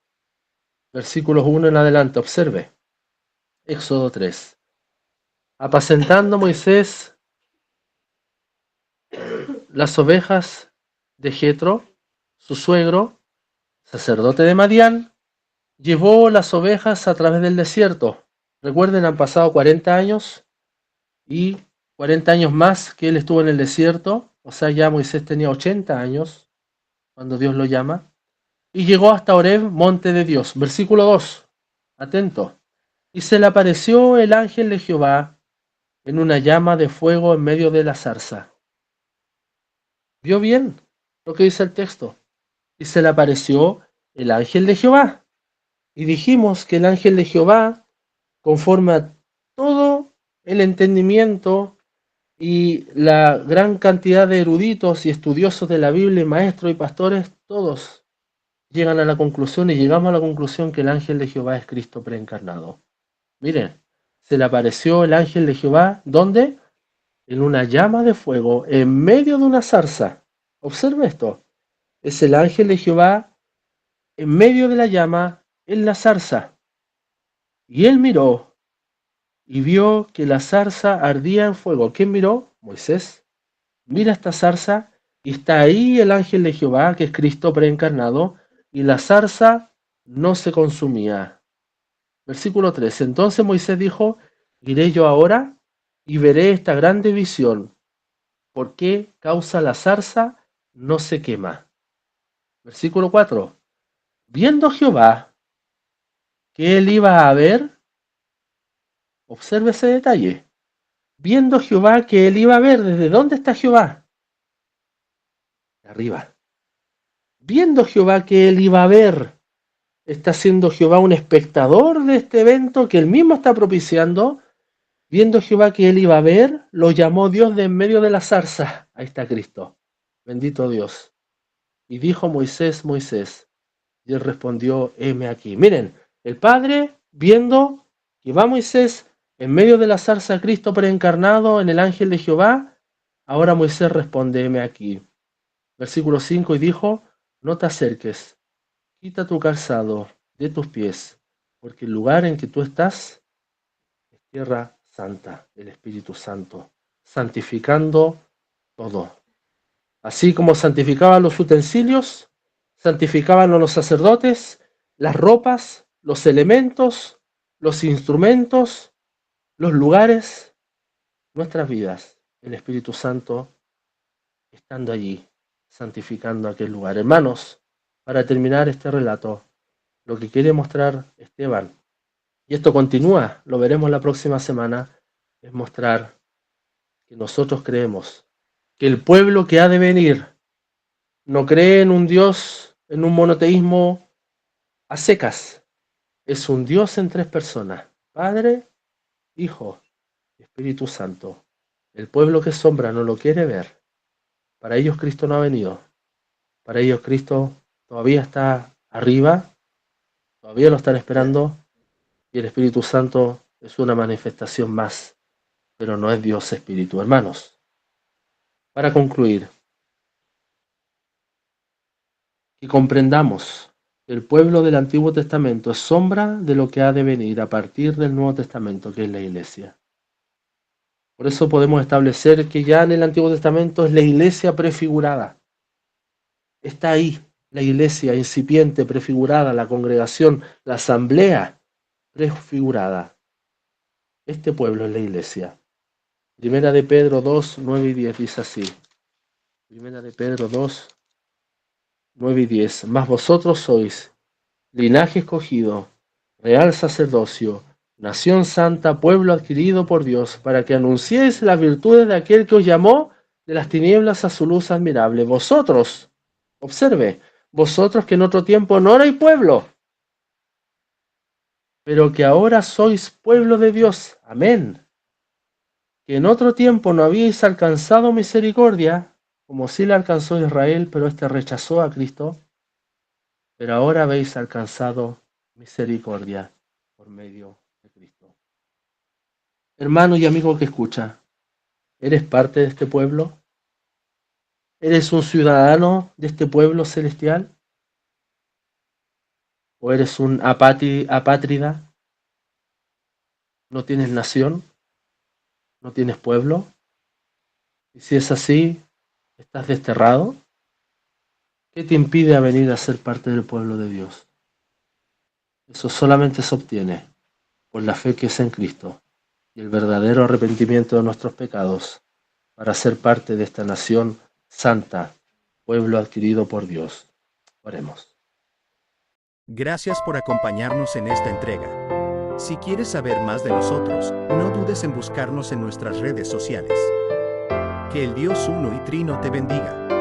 versículos 1 en adelante. Observe. Éxodo 3. Apacentando Moisés las ovejas de Jetro, su suegro, sacerdote de Madián, llevó las ovejas a través del desierto. Recuerden, han pasado 40 años y 40 años más que él estuvo en el desierto. O sea, ya Moisés tenía 80 años cuando Dios lo llama. Y llegó hasta Horeb, monte de Dios. Versículo 2. Atento. Y se le apareció el ángel de Jehová en una llama de fuego en medio de la zarza. ¿Vio bien lo que dice el texto? Y se le apareció el ángel de Jehová. Y dijimos que el ángel de Jehová, conforme a todo el entendimiento y la gran cantidad de eruditos y estudiosos de la Biblia, maestros y pastores, todos llegan a la conclusión y llegamos a la conclusión que el ángel de Jehová es Cristo preencarnado. Miren, se le apareció el ángel de Jehová, ¿dónde? En una llama de fuego, en medio de una zarza. Observe esto, es el ángel de Jehová en medio de la llama, en la zarza. Y él miró y vio que la zarza ardía en fuego. ¿Quién miró? Moisés. Mira esta zarza y está ahí el ángel de Jehová, que es Cristo preencarnado, y la zarza no se consumía. Versículo 3. Entonces Moisés dijo, iré yo ahora y veré esta grande visión. ¿Por qué causa la zarza no se quema? Versículo 4. Viendo Jehová que él iba a ver, observe ese detalle. Viendo Jehová que él iba a ver, ¿desde dónde está Jehová? Arriba. Viendo Jehová que él iba a ver, está siendo Jehová un espectador de este evento que él mismo está propiciando. Viendo Jehová que él iba a ver, lo llamó Dios de en medio de la zarza. Ahí está Cristo. Bendito Dios. Y dijo Moisés, Moisés. Y él respondió, heme aquí. Miren, el Padre viendo que va Moisés en medio de la zarza, Cristo preencarnado en el ángel de Jehová. Ahora Moisés responde, heme aquí. Versículo 5, y dijo, no te acerques, quita tu calzado de tus pies, porque el lugar en que tú estás es tierra santa, el Espíritu Santo, santificando todo. Así como santificaban los utensilios, santificaban a los sacerdotes, las ropas, los elementos, los instrumentos, los lugares, nuestras vidas, el Espíritu Santo estando allí, santificando aquel lugar. Hermanos, para terminar este relato, lo que quiere mostrar Esteban, y esto continúa, lo veremos la próxima semana, es mostrar que nosotros creemos que el pueblo que ha de venir no cree en un Dios, en un monoteísmo a secas. Es un Dios en tres personas, Padre, Hijo y Espíritu Santo. El pueblo que sombra no lo quiere ver. Para ellos Cristo no ha venido. Para ellos Cristo todavía está arriba, Todavía lo están esperando y el Espíritu Santo es una manifestación más, pero no es Dios Espíritu, hermanos. Para concluir, que comprendamos que el pueblo del Antiguo Testamento es sombra de lo que ha de venir a partir del Nuevo Testamento, que es la iglesia. Por eso podemos establecer que ya en el Antiguo Testamento es la iglesia prefigurada. Está ahí la iglesia incipiente, prefigurada, la congregación, la asamblea prefigurada. Este pueblo es la iglesia. Primera de Pedro 2, 9 y 10 dice así. Primera de Pedro 2, 9 y 10. Mas vosotros sois linaje escogido, real sacerdocio, nación santa, pueblo adquirido por Dios, para que anunciéis las virtudes de aquel que os llamó de las tinieblas a su luz admirable. Vosotros, observe, vosotros que en otro tiempo no erais pueblo, pero que ahora sois pueblo de Dios. Amén. Que en otro tiempo no habíais alcanzado misericordia, como sí la alcanzó Israel, pero éste rechazó a Cristo, pero ahora habéis alcanzado misericordia por medio de Cristo. Hermano y amigo que escucha, ¿eres parte de este pueblo? ¿Eres un ciudadano de este pueblo celestial? ¿O eres un apátrida? ¿No tienes nación? ¿No tienes pueblo? Y si es así, ¿estás desterrado? ¿Qué te impide venir a ser parte del pueblo de Dios? Eso solamente se obtiene por la fe que es en Cristo y el verdadero arrepentimiento de nuestros pecados para ser parte de esta nación santa, pueblo adquirido por Dios. Oremos. Gracias por acompañarnos en esta entrega. Si quieres saber más de nosotros, no dudes en buscarnos en nuestras redes sociales. Que el Dios Uno y Trino te bendiga.